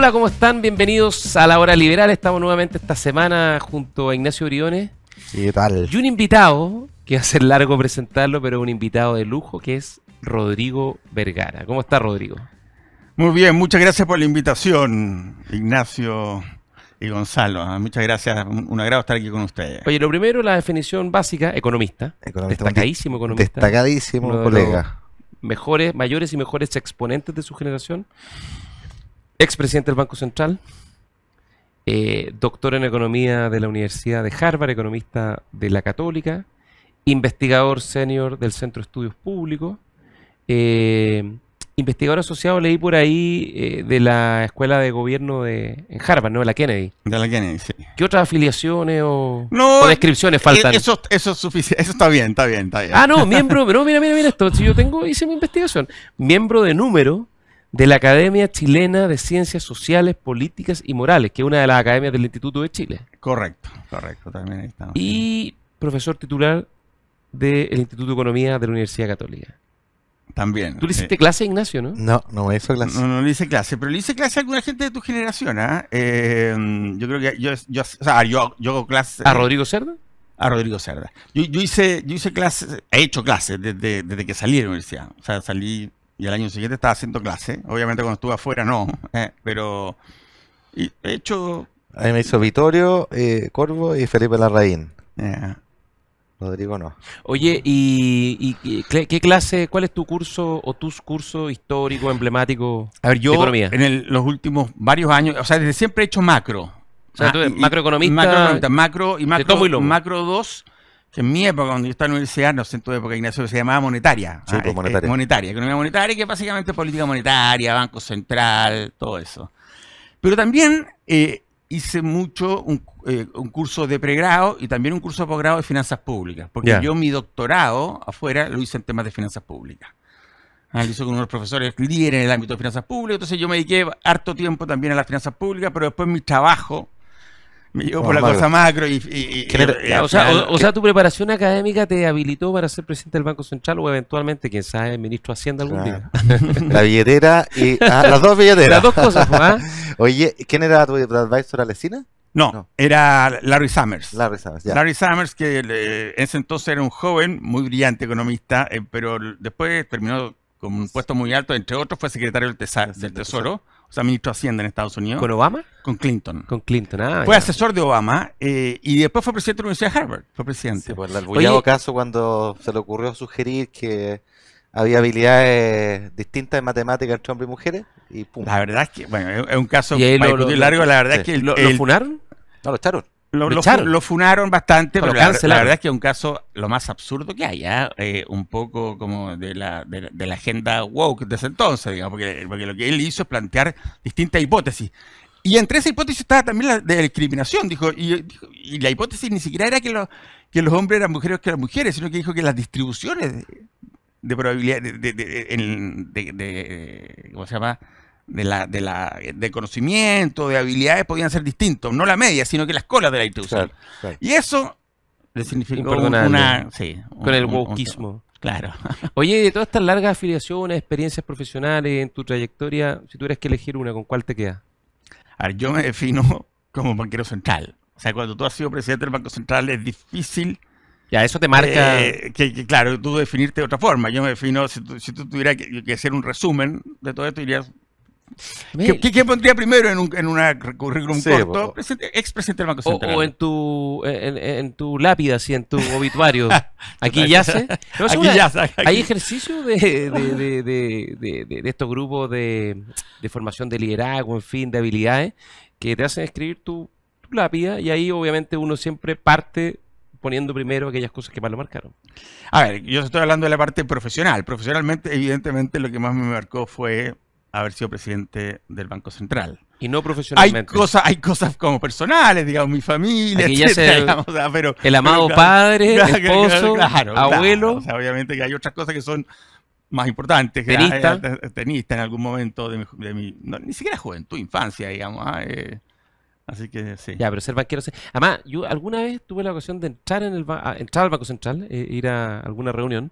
Hola, ¿cómo están? Bienvenidos a La Hora Liberal. Estamos nuevamente esta semana junto a Ignacio Briones. ¿Qué tal? Y un invitado, que va a ser largo presentarlo, pero un invitado de lujo, que es Rodrigo Vergara. ¿Cómo está, Rodrigo? Muy bien, muchas gracias por la invitación, Ignacio y Gonzalo. Muchas gracias, un agrado estar aquí con ustedes. Oye, lo primero, la definición básica, economista. Destacadísimo economista. Destacadísimo colega. Mejores, mayores y mejores exponentes de su generación. Expresidente del Banco Central. Doctor en Economía de la Universidad de Harvard, economista de la Católica. Investigador senior del Centro de Estudios Públicos. Investigador asociado, leí por ahí, de la Escuela de Gobierno en Harvard, ¿no? De la Kennedy. De la Kennedy, sí. ¿Qué otras afiliaciones o descripciones faltan? faltan? Eso es suficiente, eso está bien. Ah, no, miembro, no, mira esto, si yo hice mi investigación. Miembro de número de la Academia Chilena de Ciencias Sociales, Políticas y Morales, que es una de las academias del Instituto de Chile. Correcto, también ahí estamos. Y profesor titular del Instituto de Economía de la Universidad Católica. También. ¿Tú le hiciste clase, Ignacio, no? No me hizo clase. No le hice clase, pero le hice clase a alguna gente de tu generación, ¿ah? Yo creo que yo hago clases. ¿A Rodrigo Cerda? A Rodrigo Cerda. Yo hice clases, he hecho clases desde que salí de la universidad. O sea, salí y al año siguiente estaba haciendo clases. Obviamente cuando estuve afuera no, pero he hecho... A mí me hizo Vittorio, Corvo y Felipe Larraín. Yeah. Rodrigo no. Oye, ¿y qué clase, cuál es tu curso o tus cursos históricos, emblemáticos de economía? Los últimos varios años, o sea, desde siempre he hecho macro. O sea, tú eres macroeconomista. Macro 2, que en mi época, cuando yo estaba en la universidad, no sé en tu época, Ignacio, se llamaba monetaria. Sí, monetaria. Monetaria, economía monetaria, que es básicamente política monetaria, Banco Central, todo eso. Pero también hice mucho un curso de pregrado y también un curso de posgrado de finanzas públicas, porque yo mi doctorado afuera lo hice en temas de finanzas públicas. Lo hice con unos profesores líderes en el ámbito de finanzas públicas, entonces yo me dediqué harto tiempo también a las finanzas públicas, pero después mi trabajo me llevó por la cosa macro o sea, tu preparación académica te habilitó para ser presidente del Banco Central o eventualmente, quién sabe, ministro de Hacienda algún día. La billetera y las dos billeteras. Las dos cosas, ¿ah? Oye, ¿quién era tu advisor, Alesina? No, era Larry Summers. Larry Summers, que en ese entonces era un joven, muy brillante economista, pero después terminó con un puesto muy alto, entre otros fue secretario del Tesoro, o sea, ministro de Hacienda en Estados Unidos. ¿Con Obama? Con Clinton. Con Clinton, fue asesor de Obama y después fue presidente de la Universidad de Harvard. Fue presidente. Sí, pues el arbullado caso cuando se le ocurrió sugerir que había habilidades distintas en matemáticas entre hombres y mujeres y pum. La verdad es que, bueno, es un caso largo, la verdad es que... ¿Lo funaron? No, lo echaron. Lo funaron bastante, pero la verdad es que es un caso lo más absurdo que hay, un poco como de la agenda woke de ese entonces, digamos, porque lo que él hizo es plantear distintas hipótesis. Y entre esa hipótesis estaba también la de discriminación, dijo, y la hipótesis ni siquiera era que los hombres eran mejores que las mujeres, sino que dijo que las distribuciones de probabilidad ¿cómo se llama? De conocimiento, de habilidades podían ser distintos, no la media, sino que las colas de la distribución. Claro. Y eso le significó con el wokeismo. Claro. Oye, de todas estas largas afiliaciones, experiencias profesionales en tu trayectoria, si tuvieras que elegir una, ¿con cuál te quedas? A ver, yo me defino como banquero central. O sea, cuando tú has sido presidente del Banco Central es difícil... Ya, eso te marca... claro, tú definirte de otra forma. Yo me defino, si tú tuvieras que hacer un resumen de todo esto, dirías... ¿Qué pondría primero en un currículum corto? Expresidente del Banco Central. O en tu lápida, así, en tu obituario. Aquí yace. No, hay ejercicios de estos grupos de formación de liderazgo, en fin, de habilidades, que te hacen escribir tu lápida y ahí obviamente uno siempre parte poniendo primero aquellas cosas que más lo marcaron. A ver, yo estoy hablando de la parte profesional. Profesionalmente, evidentemente, lo que más me marcó fue haber sido presidente del Banco Central. Y no profesionalmente. Hay cosas como personales, digamos, mi familia, etcétera, digamos, el amado padre, esposo, abuelo. O sea, obviamente que hay otras cosas que son más importantes. Tenista en algún momento de mi ni siquiera juventud, infancia, digamos. Así que sí. Ya, pero ser banquero... Además, yo alguna vez tuve la ocasión de entrar al Banco Central, ir a alguna reunión.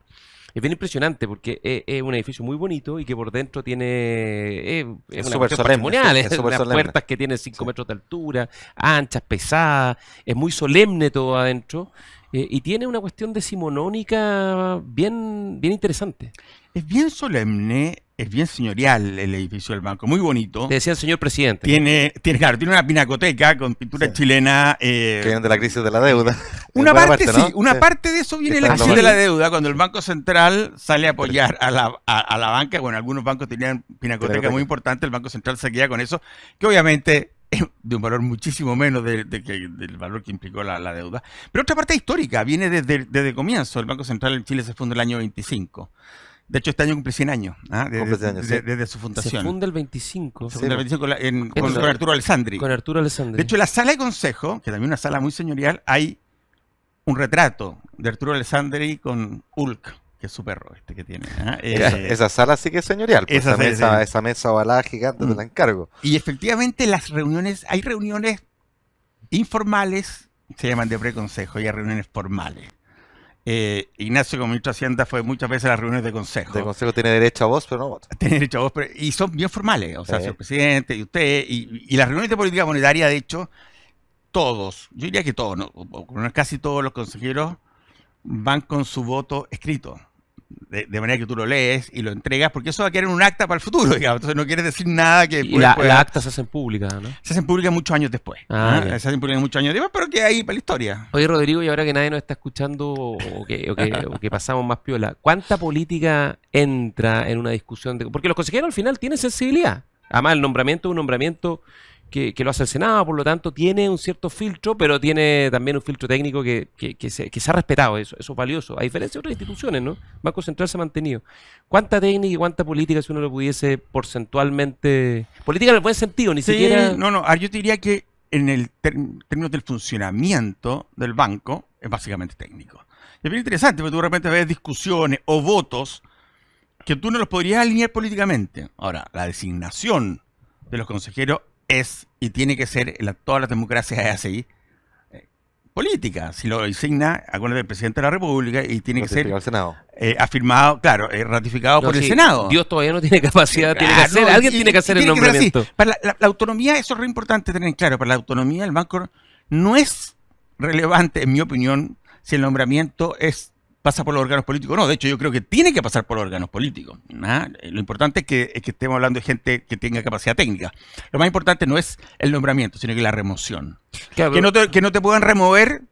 Es bien impresionante porque es un edificio muy bonito y que por dentro tiene es una cuestión solemne, patrimonial, es súper las solemne. puertas que tienen 5 metros de altura, anchas, pesadas, es muy solemne todo adentro y tiene una cuestión decimonónica bien interesante. Es bien solemne, es bien señorial el edificio del banco, muy bonito. Le decía el señor presidente. Tiene una pinacoteca con pintura chilena. Que viene de la crisis de la deuda. Una En buena parte, ¿no? sí, una parte de eso viene de la Está crisis en de lo la deuda, cuando el Banco Central sale a apoyar a la banca. Bueno, algunos bancos tenían pinacoteca muy importante, el Banco Central se queda con eso, que obviamente es de un valor muchísimo menos del valor que implicó la deuda. Pero otra parte histórica, viene desde el comienzo. El Banco Central en Chile se fundó en el año 25. De hecho, este año cumple 100 años, desde su fundación. Se funda el 25. Se funda el 25 con Arturo Alessandri. Con Arturo Alessandri. De hecho, en la sala de consejo, que también es una sala muy señorial, hay un retrato de Arturo Alessandri con Hulk, que es su perro que tiene. Esa sala sí que es señorial. Pues esa mesa ovalada gigante te la encargo. Y efectivamente hay reuniones informales, se llaman de preconsejo, y hay reuniones formales. Ignacio, como ministro de Hacienda, fue muchas veces a las reuniones de consejo. De consejo tiene derecho a voz, pero no vota. Tiene derecho a voz, y son bien formales. O sea, señor presidente, y usted, y las reuniones de política monetaria, de hecho, todos, yo diría que todos, ¿no? Casi todos los consejeros van con su voto escrito. De manera que tú lo lees y lo entregas, porque eso va a quedar en un acta para el futuro, digamos. Entonces no quieres decir nada que... Y las actas se hacen públicas, ¿no? Se hacen públicas muchos años después. Se hacen públicas muchos años después, pero que ahí para la historia. Oye, Rodrigo, y ahora que nadie nos está escuchando o que pasamos más piola, ¿cuánta política entra en una discusión? Porque los consejeros al final tienen sensibilidad. Además, el nombramiento es un nombramiento que lo hace el Senado, por lo tanto tiene un cierto filtro, pero tiene también un filtro técnico que se ha respetado, eso es valioso, a diferencia de otras instituciones, ¿no? Banco Central se ha mantenido. ¿Cuánta técnica y cuánta política, si uno lo pudiese porcentualmente... Política en el buen sentido, ni siquiera... Yo te diría que en el términos del funcionamiento del banco es básicamente técnico. Es bien interesante, porque tú de repente ves discusiones o votos que tú no los podrías alinear políticamente. Ahora, la designación de los consejeros es y tiene que ser, todas las democracias es así, política. Si lo designa, acuérdate, el presidente de la República, y tiene que ser afirmado, claro, ratificado por el Senado. Dios todavía no tiene capacidad, tiene que hacer, alguien tiene que hacer el nombramiento. Para la autonomía, eso es re importante tener claro, para la autonomía del banco no es relevante, en mi opinión, si el nombramiento pasa por los órganos políticos. No, de hecho yo creo que tiene que pasar por los órganos políticos. Lo importante es que estemos hablando de gente que tenga capacidad técnica. Lo más importante no es el nombramiento, sino que la remoción. Claro, que no te puedan remover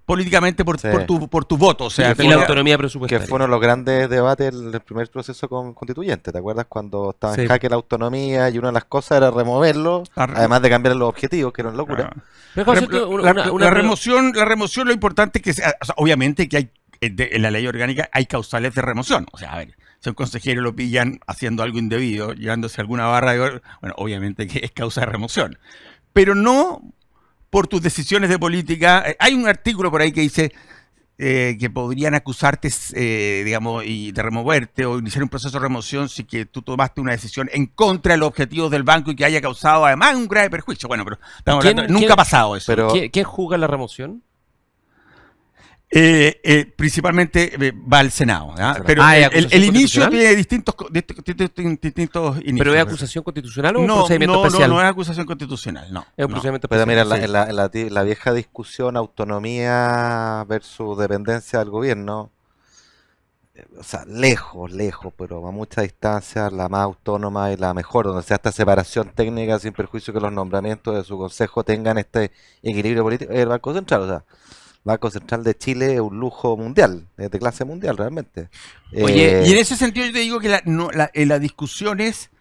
políticamente por tu voto. O sea, y la autonomía presupuestaria. Que fue uno de los grandes debates del primer proceso constituyente. ¿Te acuerdas cuando estaba en jaque la autonomía y una de las cosas era removerlo, además de cambiar los objetivos, que eran locura? La remoción, lo importante es que, o sea, obviamente que hay en la ley orgánica hay causales de remoción. O sea, a ver, si a un consejero lo pillan haciendo algo indebido, llevándose alguna barra de... Bueno, obviamente que es causa de remoción. Pero no por tus decisiones de política. Hay un artículo por ahí que dice que podrían acusarte, digamos, y de removerte o iniciar un proceso de remoción si que tú tomaste una decisión en contra de los objetivos del banco y que haya causado además un grave perjuicio. Bueno, pero estamos hablando, nunca ha pasado eso. Pero, ¿Quién juzga la remoción? Principalmente va al Senado, pero el inicio tiene distintos inicios. ¿Pero es acusación constitucional o un procedimiento especial? No es acusación constitucional, no. Es un procedimiento especial. Pero mira, la vieja discusión autonomía versus dependencia del gobierno, o sea, lejos, pero a mucha distancia, la más autónoma y la mejor, donde sea esta separación técnica sin perjuicio que los nombramientos de su consejo tengan este equilibrio político, es el Banco Central, o sea. Banco Central de Chile es un lujo mundial, es de clase mundial realmente. Oye, y en ese sentido yo te digo que las discusiones,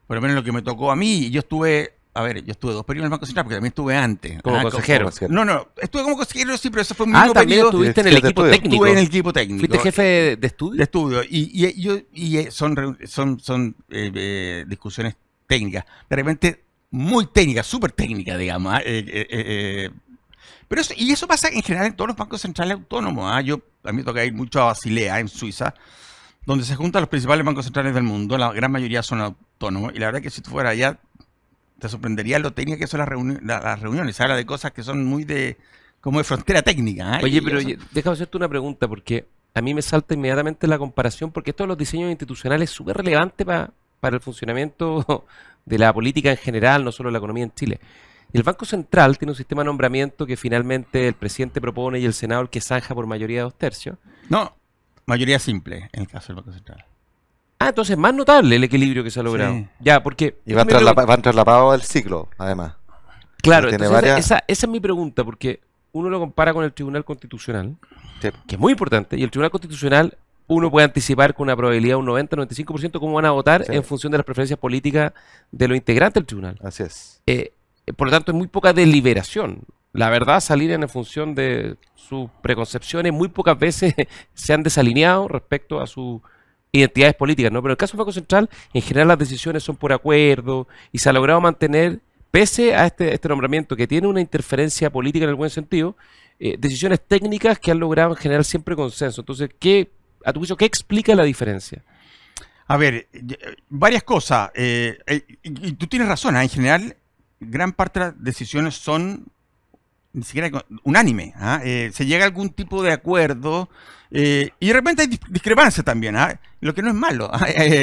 por lo menos lo que me tocó a mí, yo estuve 2 periodos en el Banco Central, porque también estuve antes. Como consejero. Estuve como consejero, sí, pero eso fue un mismo periodo. Estuviste en el equipo técnico. Estuve en el equipo técnico. ¿Fuiste jefe de estudio? De estudio, y son discusiones técnicas, de repente muy técnicas, súper técnicas, digamos, Pero eso pasa en general en todos los bancos centrales autónomos. A mí me toca ir mucho a Basilea, en Suiza, donde se juntan los principales bancos centrales del mundo. La gran mayoría son autónomos. Y la verdad es que si tú fueras allá, te sorprendería lo técnicas que son las reuniones. Se habla de cosas que son como de frontera técnica. Oye, pero déjame hacerte una pregunta, porque a mí me salta inmediatamente la comparación, porque esto de los diseños institucionales es súper relevante para el funcionamiento de la política en general, no solo la economía en Chile. El Banco Central tiene un sistema de nombramiento que finalmente el presidente propone y el Senado el que zanja por mayoría de 2/3. No, mayoría simple en el caso del Banco Central. Ah, entonces es más notable el equilibrio que se ha logrado. Sí. Ya, porque... Y van traslapados del ciclo, además. Claro, Tiene entonces varias- esa es mi pregunta, porque uno lo compara con el Tribunal Constitucional, Sí. que es muy importante, y el Tribunal Constitucional uno puede anticipar con una probabilidad de un 90-95% cómo van a votar Sí. en función de las preferencias políticas de los integrantes del tribunal. Así es. Por lo tanto, es muy poca deliberación. La verdad, salir en función de sus preconcepciones muy pocas veces se han desalineado respecto a sus identidades políticas, ¿no? Pero en el caso del Banco Central, en general las decisiones son por acuerdo y se ha logrado mantener, pese a este nombramiento que tiene una interferencia política en el buen sentido, decisiones técnicas que han logrado en general siempre consenso. Entonces, a tu juicio, ¿qué explica la diferencia? A ver, varias cosas. Y tú tienes razón, en general, gran parte de las decisiones son ni siquiera unánime. Se llega a algún tipo de acuerdo y de repente hay discrepancia también, lo que no es malo.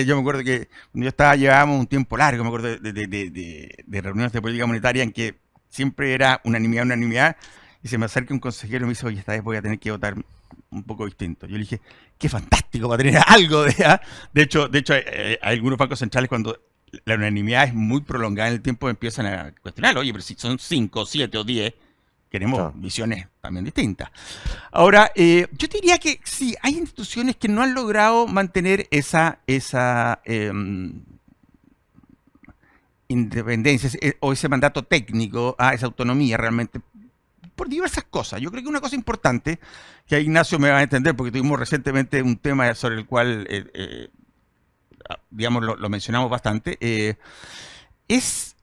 Yo me acuerdo que cuando llevábamos un tiempo largo, me acuerdo de reuniones de política monetaria en que siempre era unanimidad, y se me acerca un consejero y me dice, oye, esta vez voy a tener que votar un poco distinto. Yo le dije, qué fantástico para tener algo de hecho, hay algunos bancos centrales cuando la unanimidad es muy prolongada en el tiempo empiezan a cuestionar, oye, pero si son 5, 7 o 10, queremos visiones también distintas. Ahora, yo diría que sí, hay instituciones que no han logrado mantener esa independencia o ese mandato técnico, esa autonomía realmente, por diversas cosas. Yo creo que una cosa importante, que a Ignacio me va a entender, porque tuvimos recientemente un tema sobre el cual, digamos, lo mencionamos bastante, es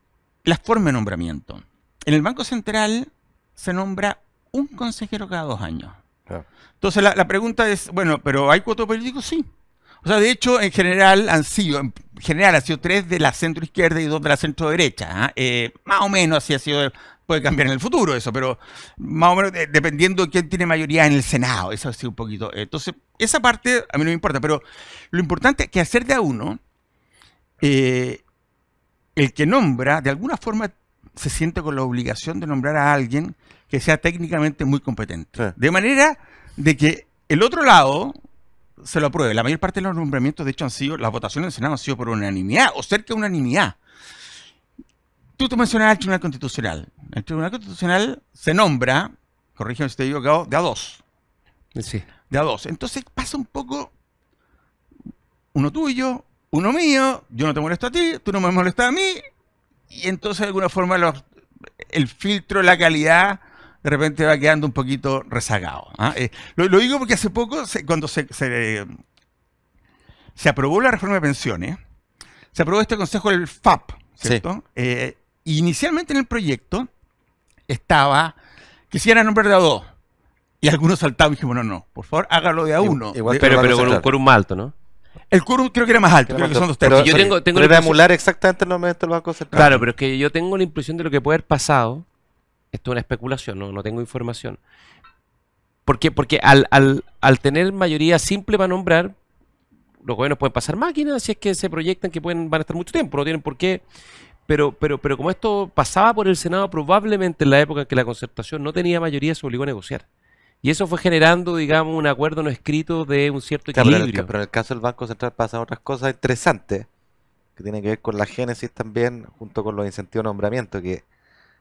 la forma de nombramiento. En el Banco Central se nombra un consejero cada 2 años. Claro. Entonces la pregunta es, bueno, ¿pero hay cuotos políticos? Sí. O sea, de hecho, en general han sido 3 de la centro izquierda y 2 de la centro derecha. Más o menos así ha sido, puede cambiar en el futuro eso, pero más o menos dependiendo de quién tiene mayoría en el Senado. Eso ha sido un poquito. Entonces, esa parte a mí no me importa, pero lo importante es que hacer de a uno, el que nombra, de alguna forma se siente con la obligación de nombrar a alguien que sea técnicamente muy competente. Sí. De manera de que el otro lado se lo apruebe. La mayor parte de los nombramientos, de hecho, las votaciones del Senado han sido por unanimidad o cerca de unanimidad. Tú te mencionabas el Tribunal Constitucional. El Tribunal Constitucional se nombra, corrígeme si estoy equivocado, de a 2. Sí. De a 2. Entonces pasa un poco uno tuyo, uno mío, yo no te molesto a ti, tú no me molestas a mí, y entonces de alguna forma el filtro de la calidad de repente va quedando un poquito rezagado. Lo digo porque hace poco, cuando se aprobó la reforma de pensiones, se aprobó este consejo del FAP, ¿cierto? Sí. Inicialmente en el proyecto estaba que si era nombre de a 2. Y algunos saltaban y dijimos, no, por favor, hágalo de a 1. Pero con un quórum alto, ¿no? El quórum creo que era más alto, creo que son 2 pero tercios. Yo tengo era emular exactamente el nombramiento del Banco Central. Claro, pero es que yo tengo la impresión de lo que puede haber pasado. Esto es una especulación, no tengo información. Porque al tener mayoría simple para nombrar, los gobiernos pueden pasar máquinas si es que se proyectan que van a estar mucho tiempo, no tienen por qué. Pero como esto pasaba por el Senado, probablemente en la época en que la concertación no tenía mayoría, se obligó a negociar. Y eso fue generando, digamos, un acuerdo no escrito de un cierto equilibrio. Pero en el caso del Banco Central pasan otras cosas interesantes, que tienen que ver con la génesis también, junto con los incentivos de nombramiento, que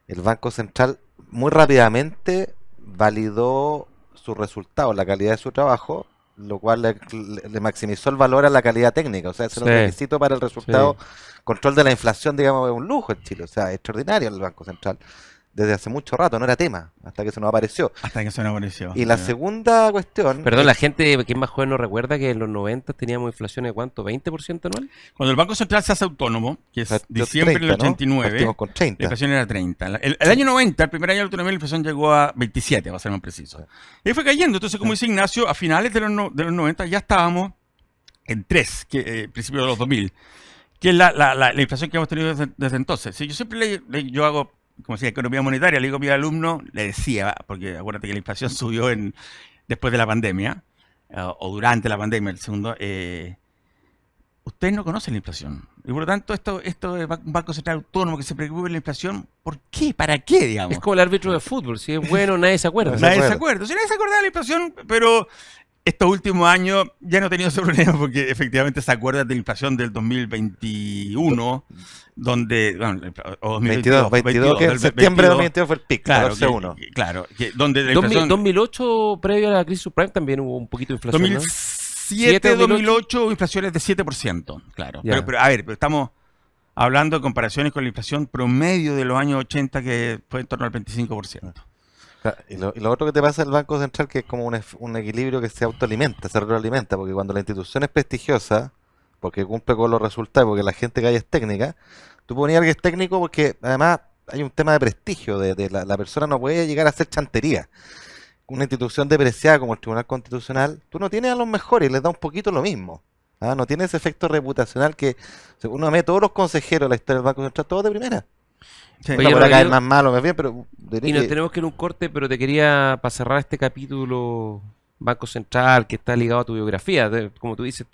el Banco Central muy rápidamente validó sus resultados, la calidad de su trabajo, lo cual le maximizó el valor a la calidad técnica. O sea, ese es un requisito para el resultado. Sí. Control de la inflación, digamos, es un lujo en Chile. O sea, extraordinario el Banco Central. Desde hace mucho rato, no era tema, hasta que se nos apareció. Y la segunda cuestión... Perdón, la gente que es más joven no recuerda que en los 90 teníamos inflación de ¿cuánto? ¿20% anual? Cuando el Banco Central se hace autónomo, que es diciembre del 89, ¿no? Con 30. La inflación era 30. El año 90, el primer año de la autonomía, la inflación llegó a 27, va a ser más preciso. Sí. Y fue cayendo. Entonces, como dice Ignacio, a finales de los 90 ya estábamos en 3, principios de los 2000, que es la inflación que hemos tenido desde entonces. Sí, yo siempre yo hago... como decía, economía monetaria, le digo a mi alumno, le decía, porque acuérdate que la inflación subió después de la pandemia, o durante la pandemia, el segundo, ustedes no conocen la inflación. Y por lo tanto, esto es un Banco Central autónomo que se preocupe de la inflación. ¿Por qué? ¿Para qué, digamos? Es como el árbitro de fútbol. Si es bueno, nadie se acuerda. Nadie se acuerda. Si nadie se acuerda de la inflación, pero estos últimos años ya no he tenido ese problema porque efectivamente se acuerdan de la inflación del 2021, donde... Bueno, o 2022, 22, que en septiembre de 2022 fue el pico, claro, 14.1. Claro, donde la inflación... 2008, previo a la crisis subprime, también hubo un poquito de inflación, 2007, 2008 hubo inflaciones de 7%, claro. Pero a ver, estamos hablando de comparaciones con la inflación promedio de los años 80, que fue en torno al 25%. Y lo otro que te pasa del Banco Central, que es como un equilibrio que se autoalimenta, se retroalimenta, porque cuando la institución es prestigiosa, porque cumple con los resultados, porque la gente que hay es técnica, tú ponías que es técnico porque además hay un tema de prestigio, la persona no puede llegar a hacer chantería. Una institución depreciada como el Tribunal Constitucional, tú no tienes a los mejores, les da un poquito lo mismo. No tiene ese efecto reputacional que uno ve todos los consejeros de la historia del Banco Central, todos de primera. Sí. Oye, por acá es más malo, más bien, pero... Y nos tenemos que ir a un corte, pero te quería, para cerrar este capítulo Banco Central, que está ligado a tu biografía. Como tú dices,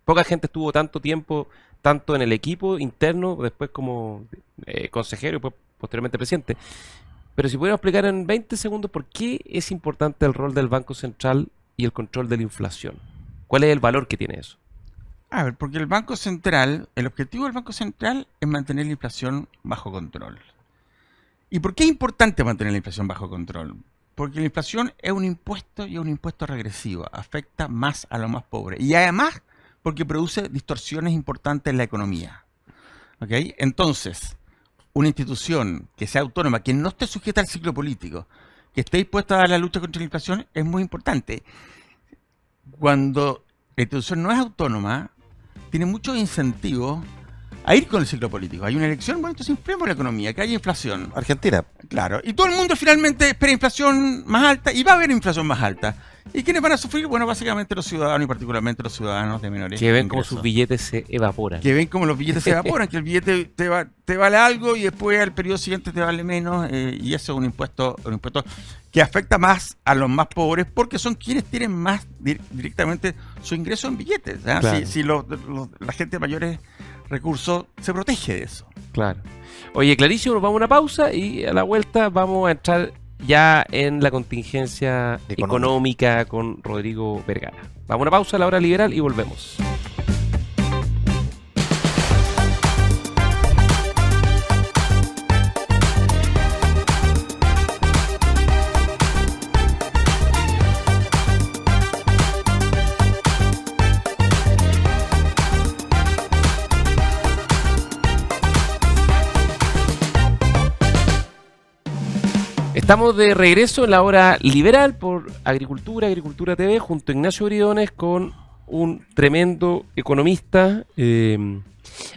poca gente estuvo tanto tiempo, tanto en el equipo interno, después como consejero y pues, posteriormente presidente. Pero si pudiéramos explicar en 20 segundos por qué es importante el rol del Banco Central y el control de la inflación. ¿Cuál es el valor que tiene eso? A ver, porque el Banco Central, el objetivo del Banco Central es mantener la inflación bajo control. ¿Y por qué es importante mantener la inflación bajo control? Porque la inflación es un impuesto y es un impuesto regresivo, afecta más a los más pobres. Y además, porque produce distorsiones importantes en la economía. ¿Ok? Entonces, una institución que sea autónoma, que no esté sujeta al ciclo político, que esté dispuesta a la lucha contra la inflación, es muy importante. Cuando la institución no es autónoma, tiene muchos incentivos a ir con el ciclo político. Hay una elección, bueno, entonces inflemos la economía, que haya inflación. Argentina. Claro, y todo el mundo finalmente espera inflación más alta, y va a haber inflación más alta. ¿Y quiénes van a sufrir? Bueno, básicamente los ciudadanos, y particularmente los ciudadanos de menores que ven ingresos. como sus billetes se evaporan. Que ven como los billetes se evaporan, que el billete te vale algo y después al periodo siguiente te vale menos, y eso es un impuesto que afecta más a los más pobres porque son quienes tienen más directamente su ingreso en billetes. Claro. Si la gente de mayores recursos se protege de eso. Claro. Oye, clarísimo, nos vamos a una pausa y a la vuelta vamos a entrar ya en la contingencia económica con Rodrigo Vergara. Vamos a una pausa a la hora liberal y volvemos. Estamos de regreso en la hora liberal por Agricultura TV, junto a Ignacio Bridones, con un tremendo economista,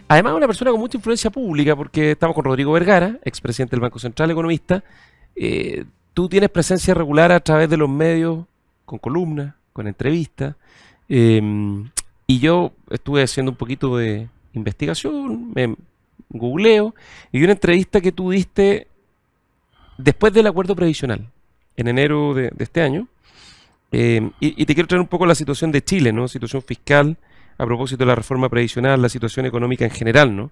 además una persona con mucha influencia pública, porque estamos con Rodrigo Vergara, expresidente del Banco Central, economista. Tú tienes presencia regular a través de los medios, con columnas, con entrevistas, y yo estuve haciendo un poquito de investigación, me googleo, y vi una entrevista que tú diste después del acuerdo previsional, en enero de este año, y te quiero traer un poco la situación de Chile, ¿no? Situación fiscal, a propósito de la reforma previsional, la situación económica en general, ¿no?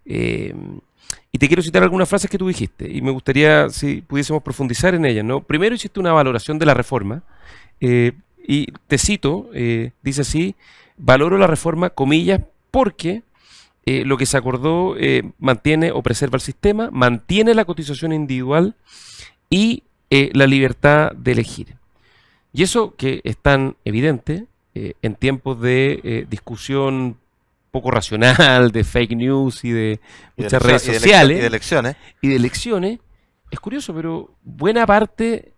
Y te quiero citar algunas frases que tú dijiste, y me gustaría si pudiésemos profundizar en ellas, ¿no? Primero hiciste una valoración de la reforma, y te cito, dice así: valoro la reforma, comillas, porque... lo que se acordó mantiene o preserva el sistema, mantiene la cotización individual y la libertad de elegir. Y eso que es tan evidente en tiempos de discusión poco racional, de fake news y de muchas redes sociales. Y de elecciones. Es curioso, pero buena parte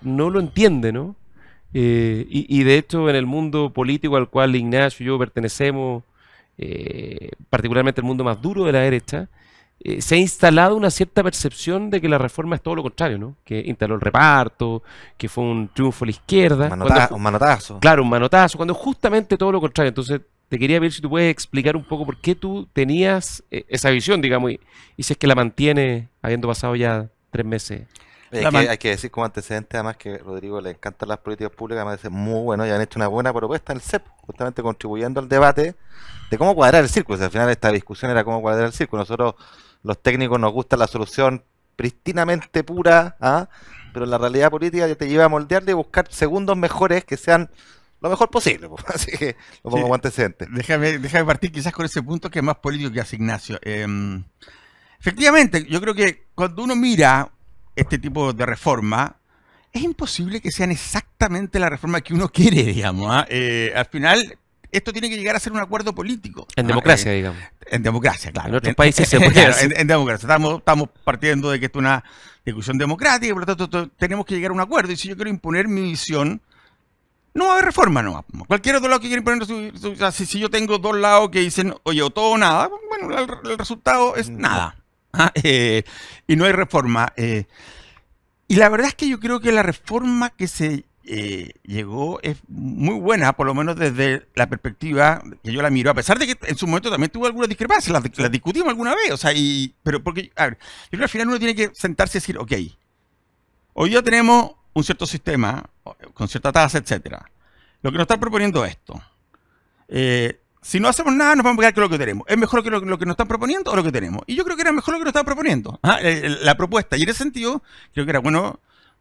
no lo entiende, ¿no? Y de hecho en el mundo político al cual Ignacio y yo pertenecemos, particularmente el mundo más duro de la derecha, se ha instalado una cierta percepción de que la reforma es todo lo contrario, ¿no? Que instaló el reparto, que fue un triunfo a la izquierda. Un manotazo. Claro, un manotazo, cuando justamente todo lo contrario. Entonces, te quería ver si tú puedes explicar un poco por qué tú tenías esa visión, digamos, y si es que la mantienes habiendo pasado ya 3 meses. Hay que decir como antecedente, además, que a Rodrigo le encantan las políticas públicas, me parece muy bueno, y han hecho una buena propuesta en el CEP, justamente contribuyendo al debate de cómo cuadrar el círculo. O sea, al final esta discusión era cómo cuadrar el círculo. Nosotros, los técnicos, nos gusta la solución prístinamente pura, ¿ah? Pero la realidad política que te lleva a moldearle y buscar segundos mejores que sean lo mejor posible. Pues. Así que lo pongo como antecedente. Déjame partir quizás con ese punto que es más político que hace Ignacio. Efectivamente, yo creo que cuando uno mira este tipo de reforma, es imposible que sean exactamente la reforma que uno quiere, digamos. Al final, esto tiene que llegar a ser un acuerdo político. En democracia, digamos. En democracia, claro. En otros países se puede hacer. En democracia. Estamos partiendo de que esto es una discusión democrática, por lo tanto tenemos que llegar a un acuerdo. Y si yo quiero imponer mi visión, no va a haber reforma, no. Cualquiera de los lados que quieren poner, si yo tengo dos lados que dicen, oye, o todo o nada, bueno, el resultado es nada. Y no hay reforma. Y la verdad es que yo creo que la reforma que se llegó es muy buena, por lo menos desde la perspectiva que yo la miro, a pesar de que en su momento también tuvo algunas discrepancias, las discutimos alguna vez, o sea, pero porque, a ver, yo creo que al final uno tiene que sentarse y decir, ok, hoy ya tenemos un cierto sistema, con cierta tasa, etcétera. Lo que nos están proponiendo es esto. Si no hacemos nada, nos vamos a quedar con lo que tenemos. ¿Es mejor que lo que nos están proponiendo o lo que tenemos? Y yo creo que era mejor lo que nos estaban proponiendo. La propuesta. Y en ese sentido, creo que era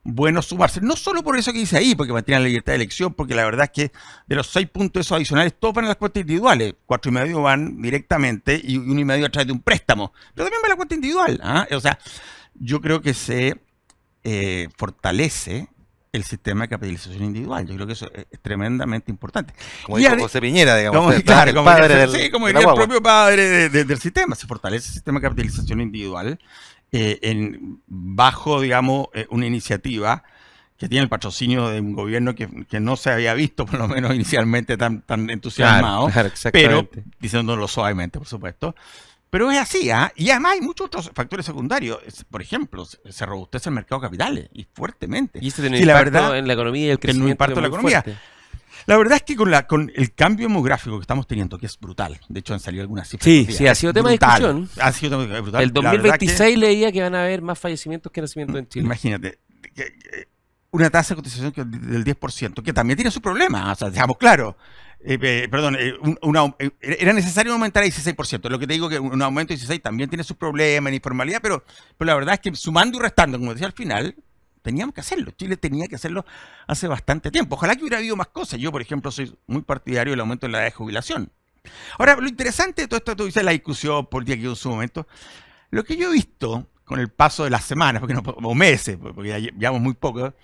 bueno sumarse. No solo por eso que dice ahí, porque mantiene la libertad de elección, porque la verdad es que de los 6 puntos esos adicionales, todos van a las cuentas individuales. 4,5 van directamente y 1,5 a través de un préstamo. Pero también va a la cuenta individual. O sea, yo creo que se fortalece el sistema de capitalización individual. Yo creo que eso es tremendamente importante. Como dijo José Piñera, digamos. Como diría el propio padre del sistema. Se fortalece el sistema de capitalización individual bajo, digamos, una iniciativa que tiene el patrocinio de un gobierno que no se había visto, por lo menos inicialmente, tan entusiasmado, claro, pero diciéndolo suavemente, por supuesto. Pero es así, y además hay muchos otros factores secundarios. Por ejemplo, se robustece el mercado de capitales, y fuertemente. Y eso tiene un impacto en la economía y el crecimiento de la economía. Fuerte. La verdad es que con el cambio demográfico que estamos teniendo, que es brutal, de hecho han salido algunas cifras. Sí, ha sido tema de discusión. Ha sido tema de brutal. El 2026 leía que van a haber más fallecimientos que nacimientos en Chile. Imagínate, una tasa de cotización del 10%, que también tiene su problema, o sea, digamos, claro. Era necesario aumentar a 16%. Lo que te digo que un aumento de 16 también tiene sus problemas en informalidad, pero la verdad es que sumando y restando, como decía al final, teníamos que hacerlo. Chile tenía que hacerlo hace bastante tiempo. Ojalá que hubiera habido más cosas. Yo, por ejemplo, soy muy partidario del aumento de la edad de jubilación. Ahora, lo interesante de todo esto, tú dices la discusión política que hubo en su momento, lo que yo he visto con el paso de las semanas, o meses, porque ya llevamos muy poco, es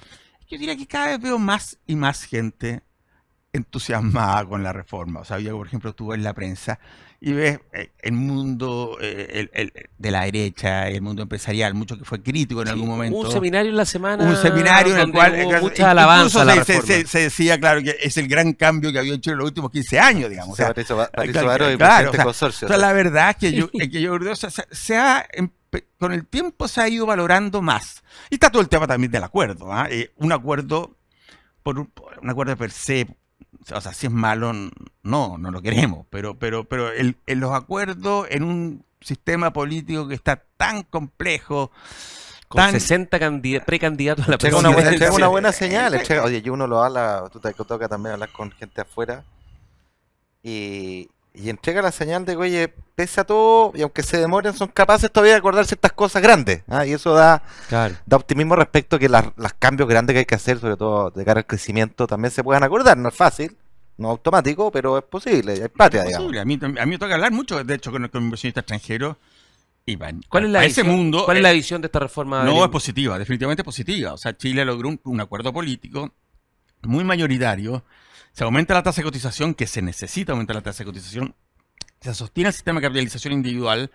que yo diría que cada vez veo más y más gente entusiasmada con la reforma. O sea, yo, por ejemplo, tú ves la prensa y ves el mundo de la derecha, el mundo empresarial, mucho que fue crítico en algún momento. Un seminario en la semana. Un seminario en el cual mucha alabanza a la reforma. Se decía, claro, que es el gran cambio que ha habido en Chile en los últimos 15 años, digamos. O sea, la verdad es que yo creo que con el tiempo se ha ido valorando más. Y está todo el tema también del acuerdo. Un acuerdo un acuerdo per se. O sea, si es malo, no lo queremos, pero en los acuerdos en un sistema político que está tan complejo, con 60 precandidatos a la presidencia. Es una buena señal. Oye, y uno lo habla, tú te toca también hablar con gente afuera y entrega la señal de que, oye, pese a todo, y aunque se demoren, son capaces todavía de acordar ciertas cosas grandes. Y eso da optimismo respecto a que los cambios grandes que hay que hacer, sobre todo de cara al crecimiento, también se puedan acordar. No es fácil, no automático, pero es posible, es patria, digamos. A mí me toca hablar mucho, de hecho, con inversionistas extranjeros. ¿Cuál es la visión de esta reforma? No, es positiva, definitivamente positiva. O sea, Chile logró un acuerdo político muy mayoritario. Se aumenta la tasa de cotización, que se necesita aumentar la tasa de cotización. Se sostiene el sistema de capitalización individual.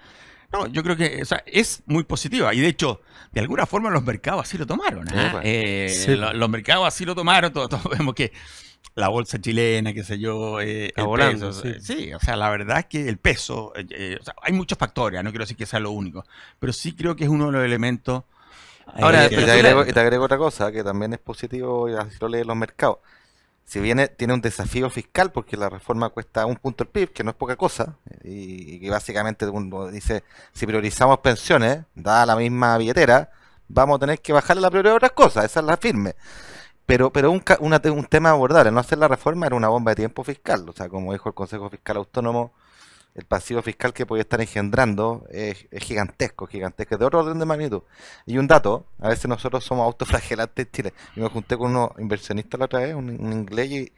No, yo creo que es muy positiva. Y de hecho, de alguna forma los mercados así lo tomaron. Los mercados así lo tomaron. Todos vemos que la bolsa chilena, qué sé yo, está volando, sí, o sea, la verdad es que el peso, o sea, hay muchos factores, no quiero decir que sea lo único, pero sí creo que es uno de los elementos. Ahora, te agrego otra cosa, que también es positivo, y así lo leen los mercados. Si bien tiene un desafío fiscal, porque la reforma cuesta 1 punto el PIB, que no es poca cosa, y que básicamente uno dice, si priorizamos pensiones, dada la misma billetera, vamos a tener que bajarle la prioridad a otras cosas, esa es la firme. Pero un tema abordable, no hacer la reforma era una bomba de tiempo fiscal, o sea, como dijo el Consejo Fiscal Autónomo, el pasivo fiscal que podía estar engendrando es gigantesco, gigantesco, de otro orden de magnitud. Y un dato, a veces nosotros somos autoflagelantes en Chile. Yo me junté con unos inversionistas la otra vez, un inglés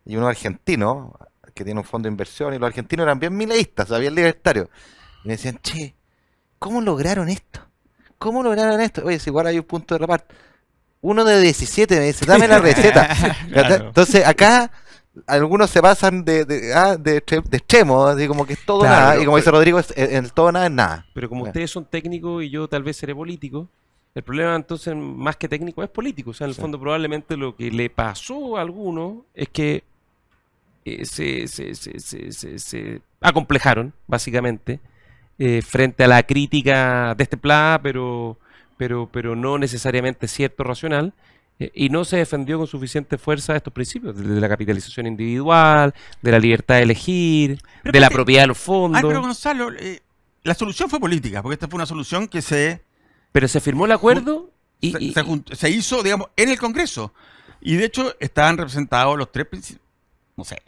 y uno argentino, que tiene un fondo de inversión, y los argentinos eran bien mileístas, o sea, bien libertarios. Y me decían, che, ¿cómo lograron esto? ¿Cómo lograron esto? Oye, si igual hay un punto de reparto. Uno de 17 me dice, dame la receta. Claro. Entonces acá algunos se pasan de extremo, así como que es todo Claro, nada, no, y como dice Rodrigo, en el todo nada es nada. Pero como Ya. ustedes son técnicos y yo tal vez seré político, el problema entonces más que técnico es político. O sea, en el Sí. fondo probablemente lo que le pasó a algunos es que se acomplejaron, básicamente, frente a la crítica destemplada, pero no necesariamente cierto, racional, y no se defendió con suficiente fuerza estos principios, de la capitalización individual, de la libertad de elegir, Pero de la espérate, propiedad de los fondos. pero Gonzalo, la solución fue política, porque esta fue una solución que Pero se firmó el acuerdo y se hizo, digamos, en el Congreso. Y de hecho estaban representados los tres principios, no sé,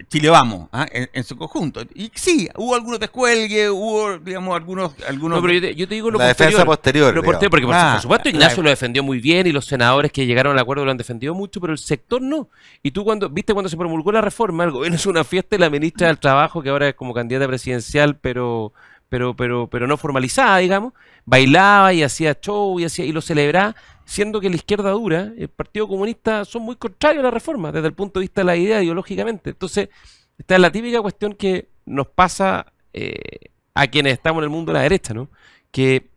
Chile Vamos, en su conjunto. Y sí, hubo algunos descuelgues, hubo, digamos, algunos... No, pero yo te digo lo La defensa posterior, Lo digamos. porque por supuesto Ignacio la- lo defendió muy bien y los senadores que llegaron al acuerdo lo han defendido mucho, pero el sector no. Y tú cuando se promulgó la reforma, el gobierno hizo una fiesta y la ministra del Trabajo, que ahora es como candidata presidencial, pero no formalizada, digamos, bailaba y hacía show y lo celebraba, siendo que la izquierda dura, el Partido Comunista, son muy contrarios a la reforma desde el punto de vista de la idea ideológicamente. Entonces, esta es la típica cuestión que nos pasa a quienes estamos en el mundo de la derecha, ¿no? Que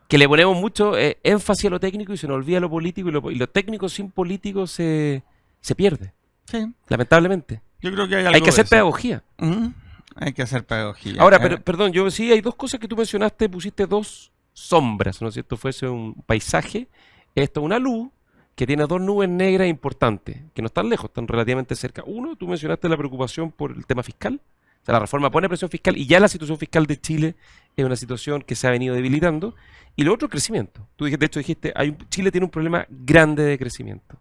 le ponemos mucho énfasis a lo técnico y se nos olvida lo político, y lo técnico sin político se pierde, Sí, lamentablemente. yo creo que hay Hay algo que de hacer eso. pedagogía. Ujú. Hay que hacer pedagogía. Ahora, perdón, yo sí, hay dos cosas que tú mencionaste, pusiste dos sombras, ¿no es cierto? Fuese un paisaje, esto una luz que tiene dos nubes negras importantes, que no están lejos, están relativamente cerca. Uno, tú mencionaste la preocupación por el tema fiscal, o sea, la reforma pone presión fiscal y ya la situación fiscal de Chile es una situación que se ha venido debilitando. Y lo otro, crecimiento. Tú dijiste, de hecho dijiste, Chile tiene un problema grande de crecimiento.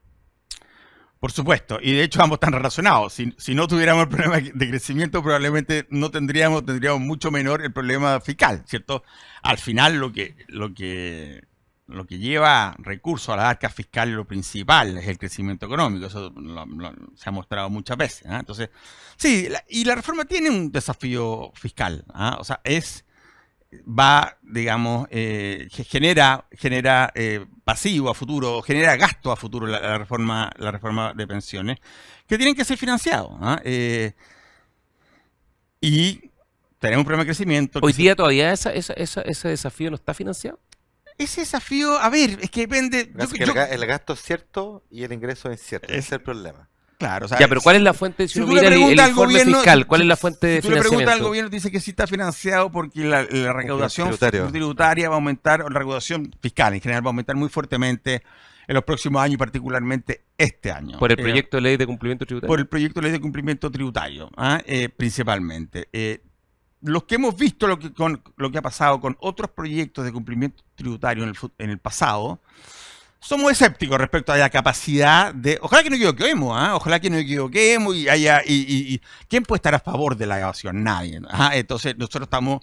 Por supuesto, y de hecho ambos están relacionados. Si no tuviéramos el problema de crecimiento, probablemente no tendríamos mucho menor el problema fiscal, ¿cierto? Al final lo que lleva recursos a la arca fiscal, lo principal es el crecimiento económico. Eso se ha mostrado muchas veces, ¿ah? Entonces, sí, y la reforma tiene un desafío fiscal, ¿ah? O sea, digamos, genera pasivo a futuro, genera gasto a futuro la reforma de pensiones, que tienen que ser financiados, ¿ah? Y tenemos un problema de crecimiento. Hoy día todavía ese desafío no está financiado. Ese desafío, a ver, es que depende. El gasto es cierto y el ingreso es incierto. Ese es el problema. Claro, o sea, Ya, pero ¿cuál es la fuente? Si si uno tú le mira el preguntas al informe gobierno, fiscal, ¿cuál es la fuente de si tú le preguntas al financiamiento? gobierno, dice que sí está financiado porque la recaudación Tributario. tributaria va a aumentar, o la recaudación fiscal en general va a aumentar muy fuertemente en los próximos años y particularmente este año. Por el proyecto de ley de cumplimiento tributario. Por el proyecto de ley de cumplimiento tributario, principalmente. Los que hemos visto lo que ha pasado con otros proyectos de cumplimiento tributario en el pasado, somos escépticos respecto a la capacidad de... Ojalá que no equivoquemos, ojalá que no equivoquemos y ¿quién puede estar a favor de la evasión? Nadie. Entonces nosotros estamos...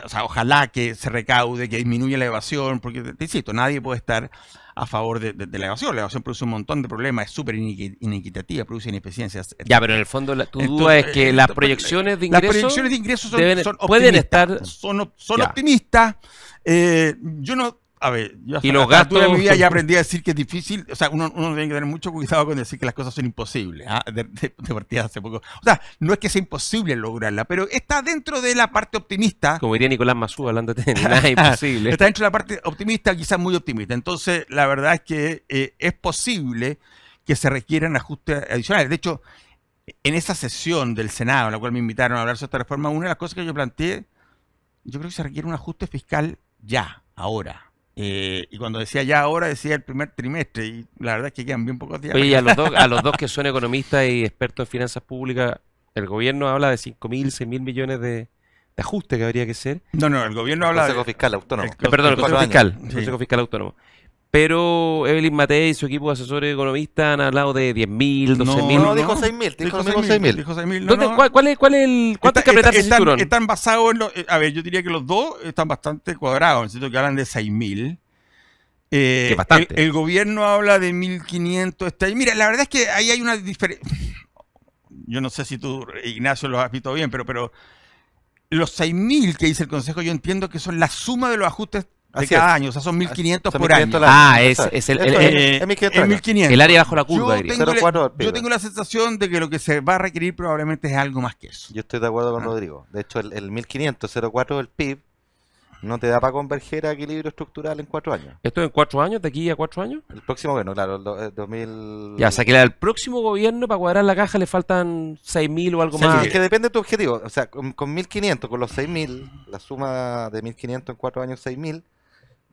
O sea, ojalá que se recaude, que disminuya la evasión, porque, te insisto, nadie puede estar a favor de la evasión. La evasión produce un montón de problemas, es súper inequitativa, produce ineficiencias. Ya, pero en el fondo tu Entonces, duda es que las proyecciones de ingresos pueden estar... son Ya. optimistas. Yo no... A ver, yo Y los a esta altura de mi gastos- vida ya aprendí a decir que es difícil. O sea, uno tiene que tener mucho cuidado con decir que las cosas son imposibles. De partida hace poco. O sea, no es que sea imposible lograrla, pero está dentro de la parte optimista. Como diría Nicolás Mazú, hablando de nada es imposible. Está dentro de la parte optimista, quizás muy optimista. Entonces, la verdad es que es posible que se requieran ajustes adicionales. De hecho, en esa sesión del Senado, en la cual me invitaron a hablar sobre esta reforma, una de las cosas que yo planteé, yo creo que se requiere un ajuste fiscal ya, ahora. Y cuando decía ya ahora, decía el primer trimestre, y la verdad es que quedan bien pocos días. Oye, y a los dos que son economistas y expertos en finanzas públicas, el gobierno habla de 5.000, 6.000 millones de ajuste que habría que ser. No, el gobierno habla Consejo Fiscal Autónomo. Perdón, el Consejo Fiscal. Sí. Consejo Fiscal Autónomo. Pero Evelyn Matei y su equipo de asesores economistas han hablado de 10.000, 12.000. No, dijo 6.000. Dijo 6.000. Dijo 6.000. ¿Cuál es ¿cuánto hay que apretarse el cinturón? Están basados en a ver, yo diría que los dos están bastante cuadrados. Necesito que hablan de 6.000. Que bastante. El gobierno habla de 1.500. Mira, la verdad es que ahí hay una diferencia. Yo no sé si tú, Ignacio, lo has visto bien, pero los 6.000 que dice el Consejo, yo entiendo que son la suma de los ajustes de cada año, o sea, son 1.500 por año. Es el 1.500. El área bajo la curva. Yo tengo la sensación de que lo que se va a requerir probablemente es algo más que eso. Yo estoy de acuerdo con Rodrigo. De hecho, el 1.500, 0,4 del PIB no te da para converger a equilibrio estructural en 4 años. ¿Esto en 4 años? ¿De aquí a 4 años? El próximo gobierno, claro, el 2000... Ya, o sea que al próximo gobierno para cuadrar la caja le faltan 6.000 o algo más. Es que depende de tu objetivo. O sea, con 1.500, con los 6.000, la suma de 1.500 en 4 años, 6.000,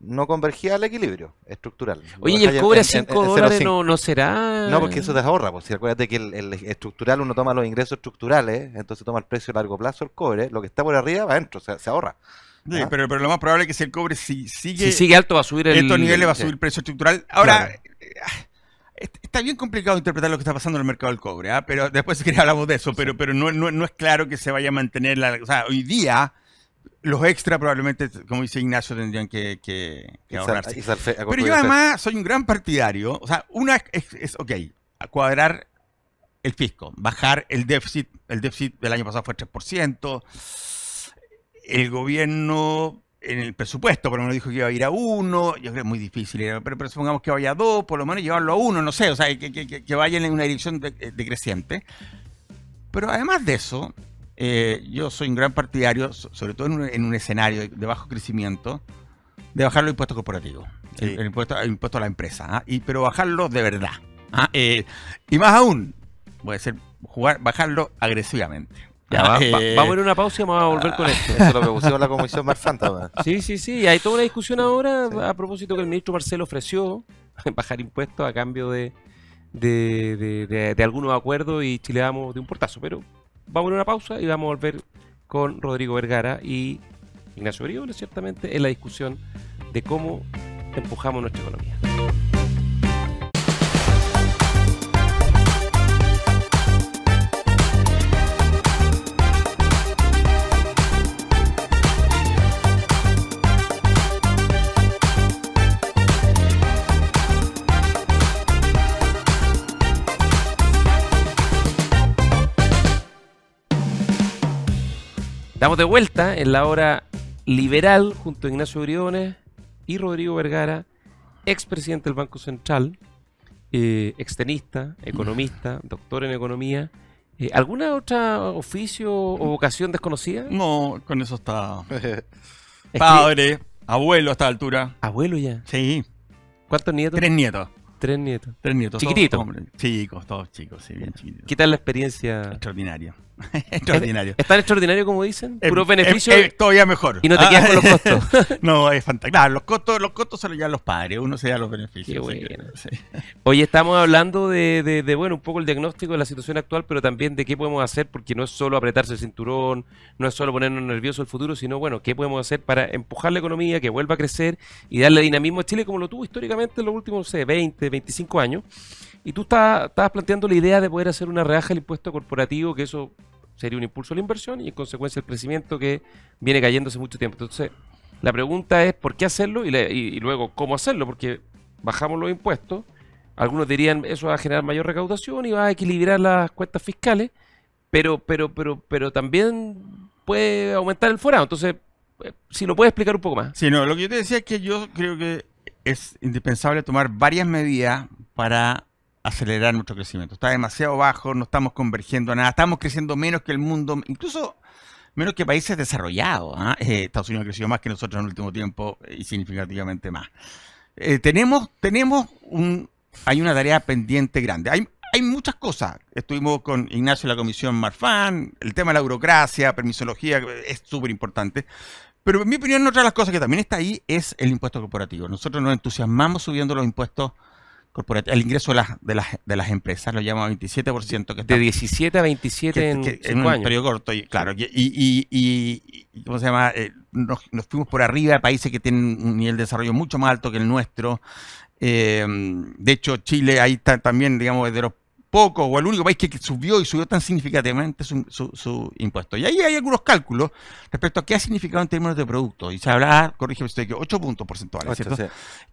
no convergía al equilibrio estructural. Oye, ¿y el cobre a 5 dólares no será...? No, porque eso te ahorra. Pues, si acuérdate que el estructural, uno toma los ingresos estructurales, entonces toma el precio a largo plazo, el cobre, lo que está por arriba va adentro, se ahorra. Sí, pero lo más probable es que si el cobre sigue... Si sigue alto va a subir estos niveles va a subir el precio estructural. Ahora, está bien complicado interpretar lo que está pasando en el mercado del cobre, pero después si querés hablamos de eso, pero no es claro que se vaya a mantener o sea, hoy día los extra probablemente, como dice Ignacio, tendrían que ahorrarse. Pero yo además soy un gran partidario, o sea, una es cuadrar el fisco, bajar el déficit del año pasado fue 3%, el gobierno en el presupuesto por lo menos dijo que iba a ir a 1, yo creo que es muy difícil, pero supongamos que vaya a 2, por lo menos llevarlo a 1, no sé, o sea, que vaya en una dirección decreciente. Pero además de eso, yo soy un gran partidario, sobre todo en un escenario de bajo crecimiento, de bajar los impuestos corporativos, el impuesto a la empresa, pero bajarlo de verdad. Y más aún, puede ser bajarlo agresivamente. Ya, vamos a ir a una pausa y vamos a volver con esto. Eso es lo que pusimos en la Comisión Marfanta. Sí, hay toda una discusión ahora a propósito que el ministro Marcelo ofreció bajar impuestos a cambio de algunos acuerdos y Chile Vamos de un portazo. Pero vamos a una pausa y vamos a volver con Rodrigo Vergara y Ignacio Briones, ciertamente, en la discusión de cómo empujamos nuestra economía. Estamos de vuelta en la hora liberal junto a Ignacio Briones y Rodrigo Vergara, expresidente del Banco Central, extenista, economista, doctor en economía. ¿Alguna otra oficio o vocación desconocida? No, con eso está. Padre, abuelo a esta altura. ¿Abuelo ya? Sí. ¿Cuántos nietos? 3 nietos. 3 nietos. 3 nietos. ¿Chiquititos? Chicos, todos chicos, sí, bien chiquititos. ¿Qué tal la experiencia? Extraordinario. Extraordinario. ¿Es tan extraordinario como dicen? ¿Puros beneficios? Todavía mejor. ¿Y no te quedas con los costos? No, es fantástico. Claro, los costos se los llevan los padres, uno se da los beneficios. Qué bueno. Sí. Oye, estamos hablando de un poco el diagnóstico de la situación actual, pero también de qué podemos hacer, porque no es solo apretarse el cinturón, no es solo ponernos nerviosos el futuro, sino, qué podemos hacer para empujar la economía, que vuelva a crecer y darle dinamismo a Chile como lo tuvo históricamente en los últimos, 20, 25 años. Y tú estabas planteando la idea de poder hacer una rebaja del impuesto corporativo, que eso sería un impulso a la inversión y en consecuencia el crecimiento que viene cayendo hace mucho tiempo. Entonces, la pregunta es ¿por qué hacerlo? Y luego, ¿cómo hacerlo? Porque bajamos los impuestos, algunos dirían eso va a generar mayor recaudación y va a equilibrar las cuentas fiscales, pero también puede aumentar el forado. Entonces, si lo puedes explicar un poco más. Sí, no, lo que yo te decía es que yo creo que es indispensable tomar varias medidas para acelerar nuestro crecimiento. Está demasiado bajo, no estamos convergiendo a nada, estamos creciendo menos que el mundo, incluso menos que países desarrollados. Estados Unidos ha crecido más que nosotros en el último tiempo y significativamente más. Hay una tarea pendiente grande. Hay muchas cosas. Estuvimos con Ignacio en la Comisión Marfan, el tema de la burocracia, permisología, es súper importante. Pero en mi opinión, otra de las cosas que también está ahí es el impuesto corporativo. Nosotros nos entusiasmamos subiendo los impuestos el ingreso de las empresas, lo llama 27%. Que de 17 a 27 en un periodo corto, claro. Y ¿cómo se llama? Nos fuimos por arriba de países que tienen un nivel de desarrollo mucho más alto que el nuestro. De hecho, Chile ahí está también, digamos, de los pocos, o el único país que subió y subió tan significativamente su impuesto. Y ahí hay algunos cálculos respecto a qué ha significado en términos de producto. Y se hablaba, corrígeme usted, que 8 puntos porcentuales, ¿cierto? Sí.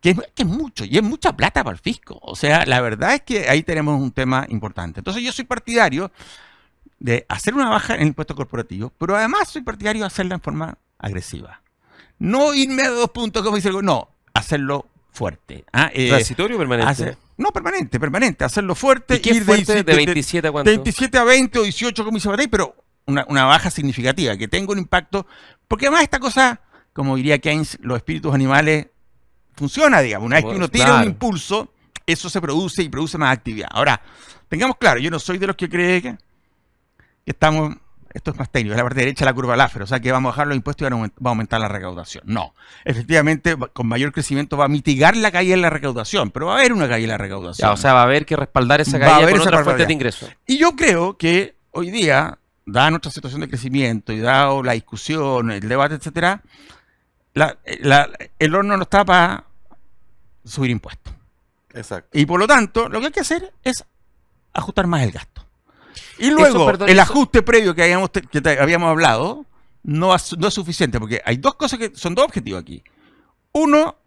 Que es mucho, y es mucha plata para el fisco. O sea, la verdad es que ahí tenemos un tema importante. Entonces yo soy partidario de hacer una baja en el impuesto corporativo, pero además soy partidario de hacerla en forma agresiva. No irme a 2 puntos, como dice el no, hacerlo fuerte. ¿Transitorio o permanente? No, permanente, hacerlo fuerte. ¿Y qué ir fuerte? ¿De 27 a cuánto? De 27 a 20 o 18, como dice Batey, pero una baja significativa, que tenga un impacto, porque además esta cosa, como diría Keynes, los espíritus animales funciona, digamos, una vez que uno tira un impulso, eso se produce y produce más actividad. Ahora, tengamos claro, yo no soy de los que cree que estamos... Esto es más técnico, es la parte derecha de la curva Laffer, o sea que vamos a bajar los impuestos y va a aumentar la recaudación. No, efectivamente, con mayor crecimiento va a mitigar la caída en la recaudación, pero va a haber una caída en la recaudación. Ya, o sea, va a haber que respaldar esa caída con otras fuentes de ingresos. Y yo creo que hoy día, dada nuestra situación de crecimiento y dado la discusión, el debate, etcétera, el horno no está para subir impuestos. Exacto. Y por lo tanto, lo que hay que hacer es ajustar más el gasto. Y luego, el ajuste previo que habíamos hablado no es suficiente, porque hay dos cosas que son dos objetivos aquí. Uno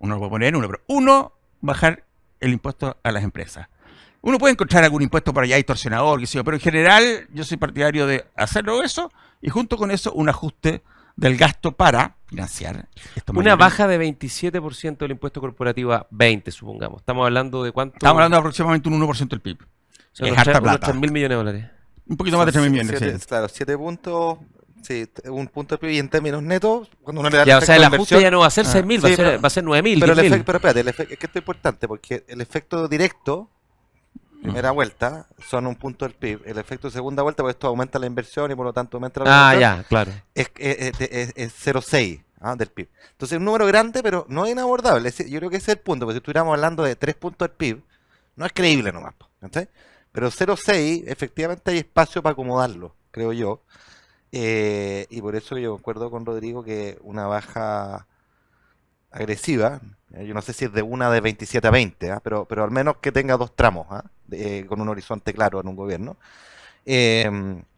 lo puede poner en uno, pero bajar el impuesto a las empresas. Uno puede encontrar algún impuesto por allá distorsionador, qué sé yo, pero en general yo soy partidario de hacerlo eso y junto con eso un ajuste del gasto para financiar esto. Una baja de 27% del impuesto corporativo a 20, supongamos. Estamos hablando de cuánto. Estamos hablando de aproximadamente un 1% del PIB. Son es harta plata. 3.000 millones de dólares. Un poquito más de 3.000 millones. Sí. Claro, 7 puntos, sí, un punto de PIB y en términos netos, cuando uno le da ya, o sea, el ajuste ya no va a ser 6.000, va a ser 9.000. Pero espérate, es que esto es importante, porque el efecto directo, primera vuelta, son un punto del PIB. El efecto de segunda vuelta, pues esto aumenta la inversión y por lo tanto aumenta la ya, claro. Es 0,6 del PIB. Entonces es un número grande, pero no es inabordable. Yo creo que ese es el punto, porque si estuviéramos hablando de 3 puntos del PIB, no es creíble nomás, ¿sí? Pero 0,6, efectivamente hay espacio para acomodarlo, creo yo. Y por eso yo concuerdo con Rodrigo que una baja agresiva, yo no sé si es de 27 a 20, pero al menos que tenga 2 tramos, con un horizonte claro en un gobierno,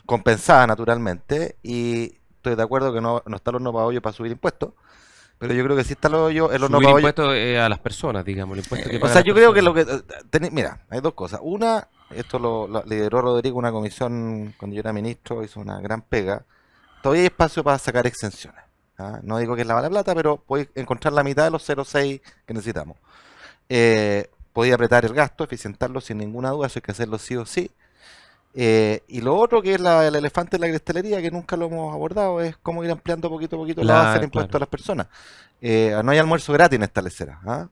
compensada naturalmente, y estoy de acuerdo que no está el horno para hoyo para subir impuestos, pero yo creo que sí está el horno para hoyo. Impuestos a las personas, digamos, el impuesto que o sea, yo creo que lo que... mira, hay dos cosas. Una, esto lo lideró Rodrigo, una comisión cuando yo era ministro, hizo una gran pega. Todavía hay espacio para sacar exenciones. No digo que es lavar la plata, pero podéis encontrar la mitad de los 0,6 que necesitamos. Podéis apretar el gasto, eficientarlo sin ninguna duda, eso hay que hacerlo sí o sí. Y lo otro que es el elefante en la cristalería, que nunca lo hemos abordado, es cómo ir ampliando poquito a poquito la base del impuesto a las personas. No hay almuerzo gratis en esta lecera.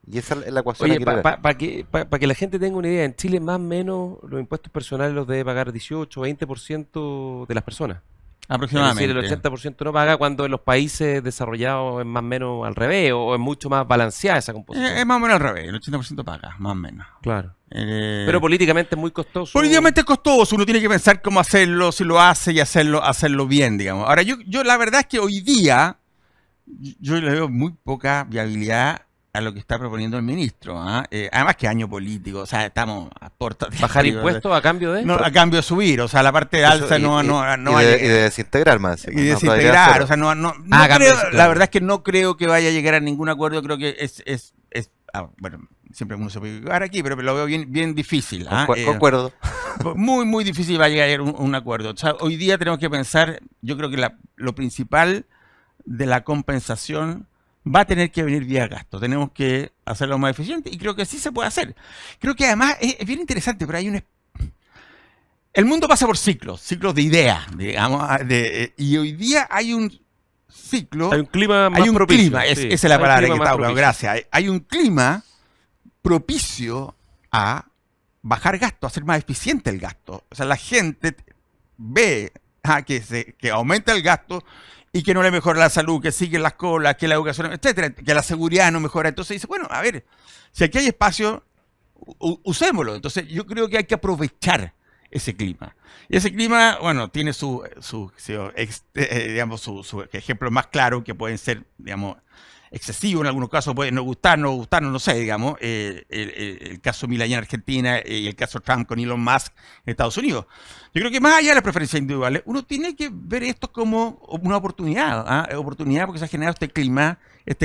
Y esa es la ecuación. Oye, para que la gente tenga una idea, en Chile más o menos los impuestos personales los debe pagar 18 o 20% de las personas. Aproximadamente. Es decir, el 80% no paga, cuando en los países desarrollados es más o menos al revés, o es mucho más balanceada esa composición. Es más o menos al revés, el 80% paga, más o menos. Claro. Pero políticamente es muy costoso. Políticamente es costoso, uno tiene que pensar cómo hacerlo, si lo hace y hacerlo bien, digamos. Ahora, yo la verdad es que hoy día yo le veo muy poca viabilidad a lo que está proponiendo el ministro. Además que año político, o sea, estamos a puertas de... ¿Bajar impuestos a cambio de...? No, a cambio de subir, o sea, la parte de alza y de desintegrar más. Y desintegrar, o sea, no creo, la verdad es que no creo que vaya a llegar a ningún acuerdo, creo que bueno, siempre uno se puede equivocar aquí, pero lo veo bien difícil. Concuerdo. Muy difícil va a llegar a un acuerdo. O sea, hoy día tenemos que pensar, yo creo que lo principal de la compensación va a tener que venir vía gasto. Tenemos que hacerlo más eficiente y creo que sí se puede hacer. Creo que además es bien interesante, pero el mundo pasa por ciclos de ideas, digamos, y hoy día hay un ciclo... Hay un clima más propicio. Esa es la palabra que está buscando, gracias. Hay un clima propicio a bajar gasto, a hacer más eficiente el gasto. O sea, la gente ve que aumenta el gasto y que no le mejora la salud, que siguen las colas, que la educación, etcétera, que la seguridad no mejora. Entonces dice, bueno, a ver, si aquí hay espacio, usémoslo. Entonces yo creo que hay que aprovechar ese clima. Y ese clima, bueno, tiene digamos, su ejemplo más claro, que pueden ser, digamos, excesivos en algunos casos, pueden no gustarnos, no sé, digamos, el caso Milei en Argentina y el caso Trump con Elon Musk en Estados Unidos. Yo creo que más allá de las preferencias individuales, uno tiene que ver esto como una oportunidad, oportunidad porque se ha generado este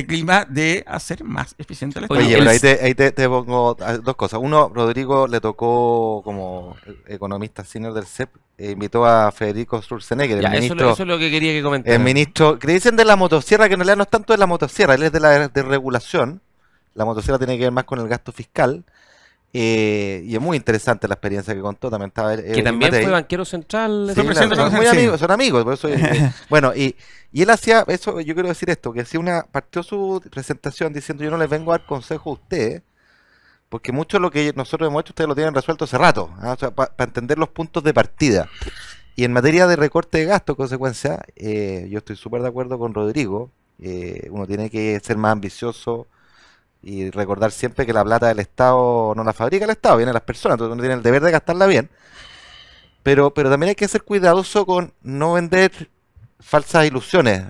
clima de hacer más eficiente el Estado. Oye, pero ahí te pongo dos cosas. Uno, Rodrigo le tocó como economista senior del CEP, invitó a Federico Sturzenegger, el ministro. Eso es lo que quería que comentara. El ministro, que le dicen de la motosierra, que en realidad no es tanto de la motosierra, él es de regulación. La motosierra tiene que ver más con el gasto fiscal. Y es muy interesante la experiencia que contó. También estaba que también fue banquero central. Sí, claro, son muy amigos, son amigos. Por eso, bueno, y él hacía eso. Yo quiero decir esto, que partió su presentación diciendo: yo no les vengo a dar consejo a ustedes, porque mucho de lo que nosotros hemos hecho ustedes lo tienen resuelto hace rato, o sea, para entender los puntos de partida. Y en materia de recorte de gasto, consecuencia, yo estoy súper de acuerdo con Rodrigo. Uno tiene que ser más ambicioso y recordar siempre que la plata del Estado no la fabrica el Estado, viene de las personas, entonces uno tiene el deber de gastarla bien. Pero también hay que ser cuidadoso con no vender falsas ilusiones.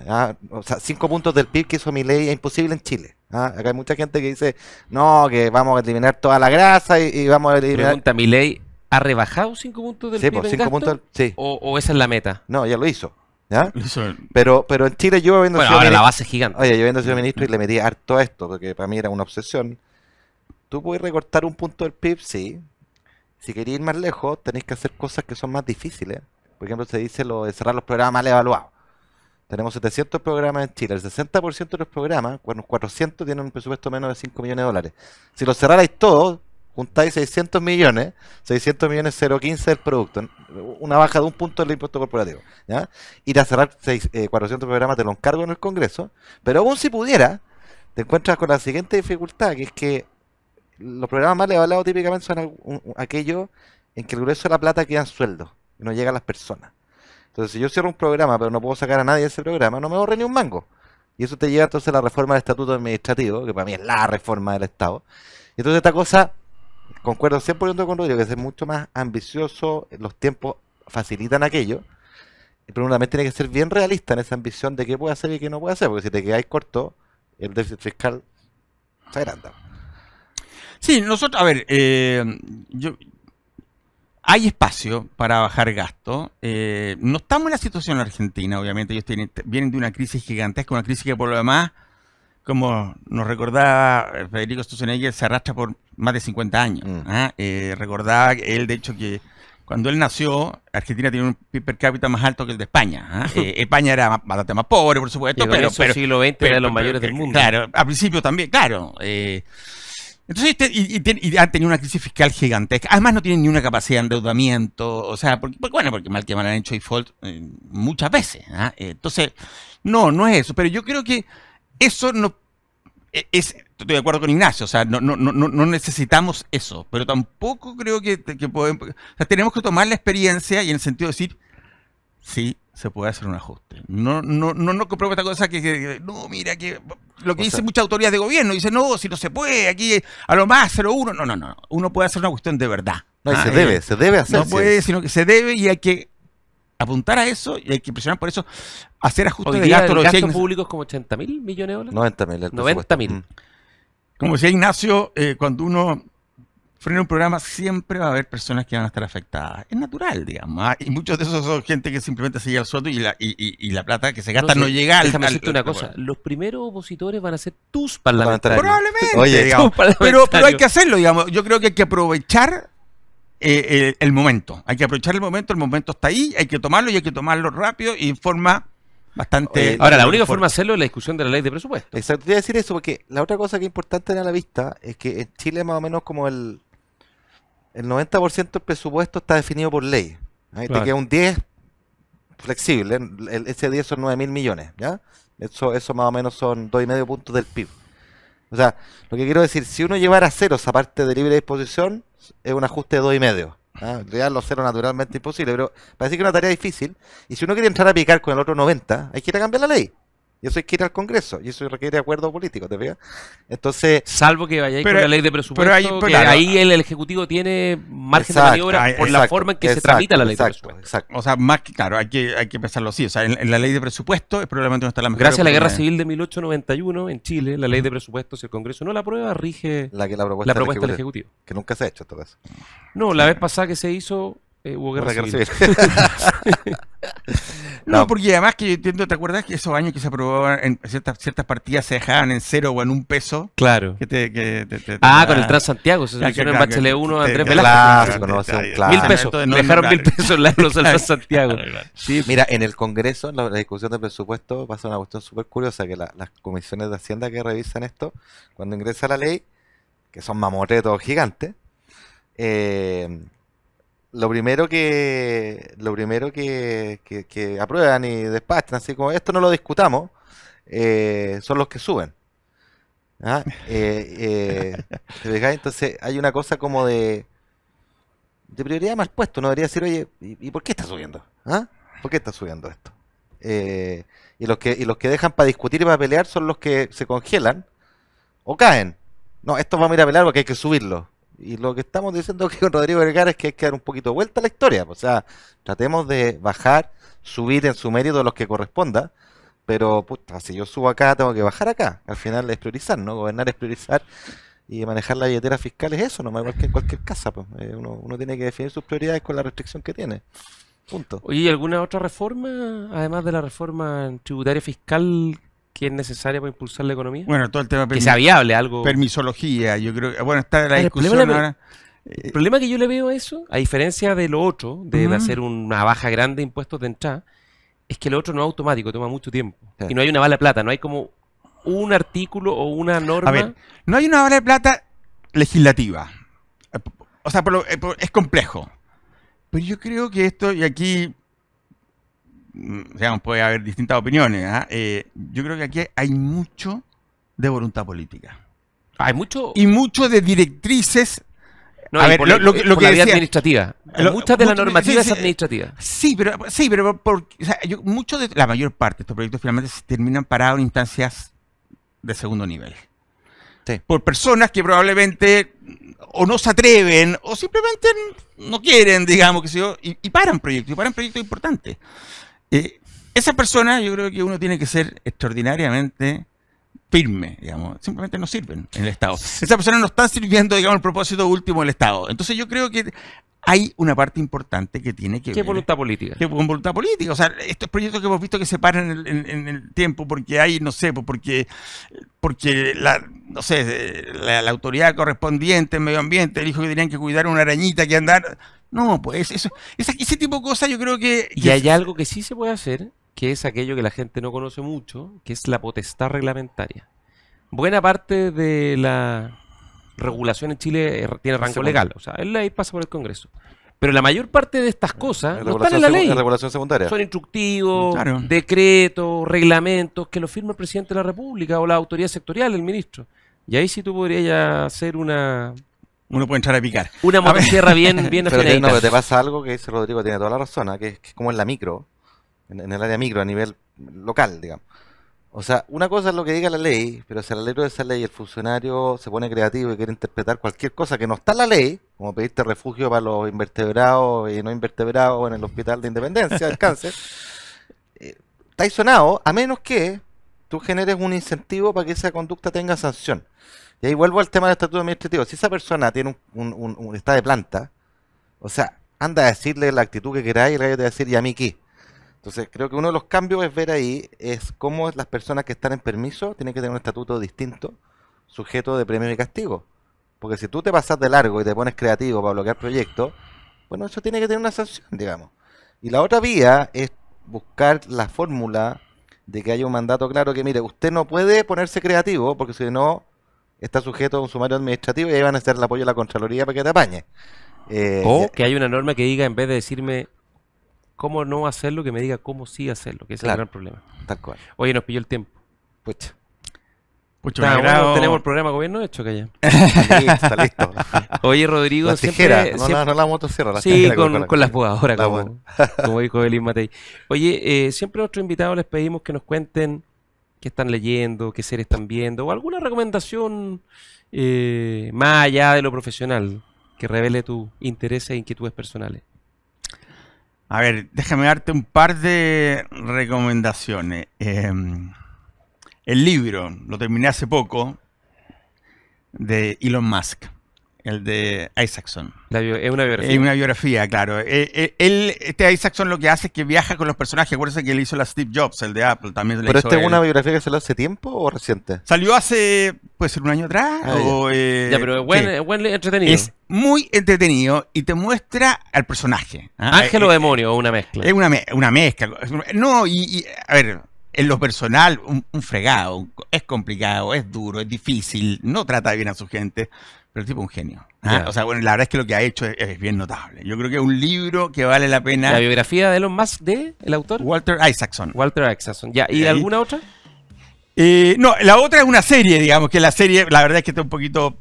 O sea, 5 puntos del PIB que hizo Milei es imposible en Chile. Acá hay mucha gente que dice, no, que vamos a eliminar toda la grasa y vamos a eliminar... Pregunta, ¿Milei ha rebajado 5 puntos del PIB por 5 en gasto? puntos, sí. ¿O esa es la meta? No, ya lo hizo. ¿Ya? Pero en Chile yo habiendo sido ahora la base es gigante. Oye, yo habiendo sido ministro y le metí harto a esto, porque para mí era una obsesión. ¿Tú puedes recortar un punto del PIB? Sí. Si queréis ir más lejos, tenéis que hacer cosas que son más difíciles. Por ejemplo, se dice lo de cerrar los programas mal evaluados. Tenemos 700 programas en Chile. El 60% de los programas, bueno, 400 tienen un presupuesto menos de 5 millones de dólares. Si los cerrarais todos, juntáis 600 millones 0,15 del producto, una baja de un punto del impuesto corporativo, ¿ya? Ir a cerrar 400 programas te lo encargo en el Congreso, pero aún si pudiera, te encuentras con la siguiente dificultad, que es que los programas más evaluados típicamente son aquellos en que el grueso de la plata queda en sueldo y no llega a las personas. Entonces, si yo cierro un programa pero no puedo sacar a nadie de ese programa, no me ahorre ni un mango. Y eso te lleva entonces a la reforma del estatuto administrativo, que para mí es la reforma del Estado. Y entonces esta cosa... Concuerdo 100% con Rodrigo, que es mucho más ambicioso, los tiempos facilitan aquello, pero uno también tiene que ser bien realista en esa ambición de qué puede hacer y qué no puede hacer, porque si te quedáis corto, el déficit fiscal se agranda. Sí, nosotros, a ver, hay espacio para bajar gasto. No estamos en la situación en Argentina, obviamente, ellos vienen de una crisis gigantesca, una crisis que por lo demás, como nos recordaba Federico Sturzenegger, se arrastra por más de 50 años. Recordaba él, de hecho, que cuando él nació, Argentina tenía un PIB per cápita más alto que el de España. España era bastante más pobre, por supuesto. Pero el siglo XX era de los mayores del mundo. Claro, al principio también, claro. Entonces, y han tenido una crisis fiscal gigantesca. Además, no tienen ni una capacidad de endeudamiento. O sea, porque mal que mal han hecho default muchas veces. Entonces, no es eso. Pero yo creo que eso no estoy de acuerdo con Ignacio, o sea, no necesitamos eso, pero tampoco creo que podemos, o sea, tenemos que tomar la experiencia y en el sentido de decir, sí, se puede hacer un ajuste. No compro esta cosa no, mira, que lo que dice muchas autoridades de gobierno, dice, no, si no se puede, aquí a lo más 0,1, no, uno puede hacer una cuestión de verdad. No, y se debe hacer. No puede, sino que se debe y hay que apuntar a eso y hay que presionar por eso, hacer ajustes de gasto. El gasto público es como 80.000 millones de dólares. 90.000. 90.000. Como decía Ignacio, cuando uno frena un programa siempre va a haber personas que van a estar afectadas. Es natural, digamos. Y muchos de esos son gente que simplemente se llega al sueldo y la plata que se gasta no llega al... Déjame decirte una cosa. Los primeros opositores van a ser tus parlamentarios. Probablemente. Oye, digamos, pero hay que hacerlo, digamos. Yo creo que hay que aprovechar el momento. Hay que aprovechar el momento está ahí, hay que tomarlo y hay que tomarlo rápido y en forma bastante... Ahora, la única forma de hacerlo es la discusión de la ley de presupuesto. Exacto, te voy a decir eso porque la otra cosa que es importante tener a la vista es que en Chile más o menos como el 90% del presupuesto está definido por ley. Ahí te queda un 10 flexible, ese 10 son 9.000 millones, ¿ya? Eso más o menos son 2,5 puntos del PIB. O sea, lo que quiero decir, si uno llevara ceros aparte de libre disposición, es un ajuste de 2,5. Llevarlo a cero naturalmente imposible, pero parece que es una tarea difícil. Y si uno quiere entrar a picar con el otro 90, hay que ir a cambiar la ley. Y eso hay que ir al Congreso, y eso requiere acuerdo político, ¿te fijas? Entonces, salvo que vayáis con la ley de presupuesto, que claro, ahí el Ejecutivo tiene margen de maniobra por la forma en que se tramita la ley de presupuesto. O sea, más que claro, hay que pensarlo así. O sea, en la ley de presupuesto es probablemente no está la mejor. Gracias a la Guerra Civil de 1891 en Chile, la ley de presupuesto, si el Congreso no la aprueba, rige la propuesta del Ejecutivo. Que nunca se ha hecho, en todo caso. No, la vez pasada que se hizo, hubo guerra civil. No, porque además que yo entiendo, ¿te acuerdas que esos años que se aprobaban en ciertas partidas se dejaban en 0 o en 1 peso? Claro. Con el Transantiago, se seleccionó en Bachelet 1 Andrés Velázquez. 1000 pesos. Dejaron 1000 pesos los del Transantiago. Sí, mira, en el Congreso, en la discusión de presupuesto, pasa una cuestión súper curiosa, que las comisiones de Hacienda que revisan esto, cuando ingresa la ley, que son mamotretos gigantes, lo primero que aprueban y despachan, así como esto no lo discutamos, son los que suben. ¿Te fijas? Entonces hay una cosa como de prioridad mal puesto. Uno debería decir, oye, ¿y por qué está subiendo? ¿Por qué está subiendo esto? Y los que dejan para discutir y para pelear son los que se congelan o caen. No, esto vamos a ir a pelear porque hay que subirlo. Y lo que estamos diciendo aquí con Rodrigo Vergara es que hay que dar un poquito de vuelta a la historia. O sea, tratemos de bajar, subir en su mérito los que corresponda. Pero, puta, si yo subo acá, tengo que bajar acá. Al final es priorizar, ¿no? Gobernar es priorizar. Y manejar la billetera fiscal es eso, no igual que en cualquier casa. Pues. Uno tiene que definir sus prioridades con la restricción que tiene. Punto. Oye, ¿y alguna otra reforma, además de la reforma tributaria fiscal, que es necesaria para impulsar la economía? Bueno, todo el tema que sea viable, algo. Permisología, yo creo que, bueno, está la discusión ahora. El problema que yo le veo a eso, a diferencia de lo otro, de hacer una baja grande de impuestos de entrada, es que lo otro no es automático, toma mucho tiempo. Sí. Y no hay una bala de plata, no hay como un artículo o una norma. A ver, no hay una bala de plata legislativa. O sea, es complejo. Pero yo creo que esto, y aquí digamos, puede haber distintas opiniones. Yo creo que aquí hay mucho de voluntad política. Hay mucho. Y mucho de directrices. No, a ver, lo que la vía administrativa. Muchas de la normativa es administrativa. Sí, pero o sea, la mayor parte de estos proyectos finalmente se terminan parados en instancias de segundo nivel. Sí. Por personas que probablemente o no se atreven o simplemente no quieren, digamos, que sé yo, y paran proyectos importantes. Esas personas, yo creo que uno tiene que ser extraordinariamente firme, digamos, simplemente no sirven en el Estado. Esas personas no están sirviendo, digamos, el propósito último del Estado. Entonces yo creo que hay una parte importante que tiene que ver. ¿Qué voluntad política? Con voluntad política. O sea, estos proyectos que hemos visto que se paran en el tiempo porque hay, no sé, porque la autoridad correspondiente en medio ambiente dijo que tenían que cuidar una arañita que andar. No, pues ese tipo de cosas yo creo que... Y hay algo que sí se puede hacer, que es aquello que la gente no conoce mucho, que es la potestad reglamentaria. Buena parte de la regulación en Chile tiene rango legal, o sea, es ley, pasa por el Congreso. Pero la mayor parte de estas cosas no están en la ley. Regulación secundaria. Son instructivos, decretos, reglamentos que lo firma el presidente de la República o la autoridad sectorial, el ministro. Y ahí sí tú podrías hacer una... Uno puede entrar a picar. Una motosierra bien afinadita. Pero te pasa algo que dice Rodrigo, tiene toda la razón, que es como en la micro, en el área micro, a nivel local, digamos. O sea, una cosa es lo que diga la ley, pero si al leer de esa ley el funcionario se pone creativo y quiere interpretar cualquier cosa que no está en la ley, como pedirte refugio para los invertebrados y no invertebrados en el Hospital de Independencia, del cáncer, está sonado, a menos que tú generes un incentivo para que esa conducta tenga sanción. Y ahí vuelvo al tema del estatuto administrativo. Si esa persona tiene está de planta, o sea, anda a decirle la actitud que queráis y el gallo te va a decir, ¿y a mí qué? Entonces, creo que uno de los cambios es ver ahí es cómo las personas que están en permiso tienen que tener un estatuto distinto, sujeto de premio y castigo. Porque si tú te pasas de largo y te pones creativo para bloquear proyectos, bueno, eso tiene que tener una sanción, digamos. Y la otra vía es buscar la fórmula de que haya un mandato claro que, mire, usted no puede ponerse creativo porque si no está sujeto a un sumario administrativo y ahí van a hacer el apoyo de la Contraloría para que te apañe. O que haya una norma que diga, en vez de decirme cómo no hacerlo, que me diga cómo sí hacerlo, que ese es el gran problema. Tal cual. Oye, nos pilló el tiempo. Pucha. Pucho, bueno, tenemos el programa gobierno hecho, que ya. Está listo. Oye, Rodrigo, La tijera, no la motosierra. La sí, tijera con las podadoras, la como dijo Belín Matei. Oye, siempre a nuestros invitados les pedimos que nos cuenten qué están leyendo, qué series están viendo, o alguna recomendación más allá de lo profesional, que revele tus intereses e inquietudes personales. A ver, déjame darte un par de recomendaciones. El libro, lo terminé hace poco, de Elon Musk, el de Isaacson. ¿Es una biografía? Es una biografía, claro. Este Isaacson lo que hace es que viaja con los personajes. Acuérdense que él hizo la Steve Jobs, el de Apple, también le ¿Pero hizo esta es una biografía que salió hace tiempo o reciente? Salió hace, puede ser un año atrás. Ya, pero es buen entretenido. Es muy entretenido y te muestra al personaje. ¿Ángel o demonio o una mezcla? Es una mezcla. No, a ver, en lo personal, un fregado. Es complicado, es duro, es difícil. No trata bien a su gente. Pero el tipo es un genio. O sea, bueno, la verdad es que lo que ha hecho es bien notable. Yo creo que es un libro que vale la pena. ¿La biografía de Elon Musk el autor? Walter Isaacson. Walter Isaacson. Ya. ¿Y alguna otra? No, la otra es una serie, digamos, que la serie, la verdad es que está un poquito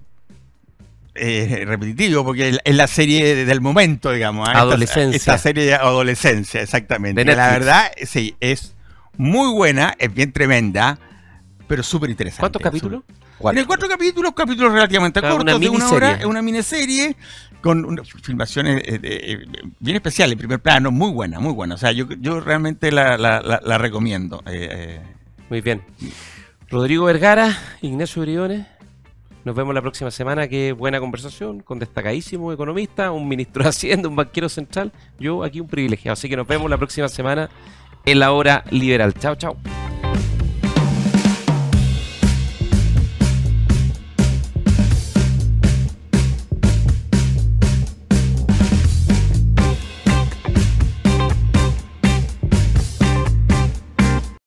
repetitivo, porque es la serie del momento, digamos. Adolescencia. Esta serie de adolescencia, exactamente. La verdad, sí, es muy buena, es bien tremenda, pero súper interesante. ¿Cuántos capítulos? Tiene 4 capítulos relativamente cortos, de una hora. Es una miniserie con filmaciones bien especiales, en primer plano, muy buena, muy buena. O sea, yo realmente la recomiendo. Muy bien. Rodrigo Vergara, Ignacio Briones. Nos vemos la próxima semana. Qué buena conversación con destacadísimo economista, un ministro de Hacienda, un banquero central. Yo aquí un privilegiado. Así que nos vemos la próxima semana en La Hora Liberal. Chao, chao.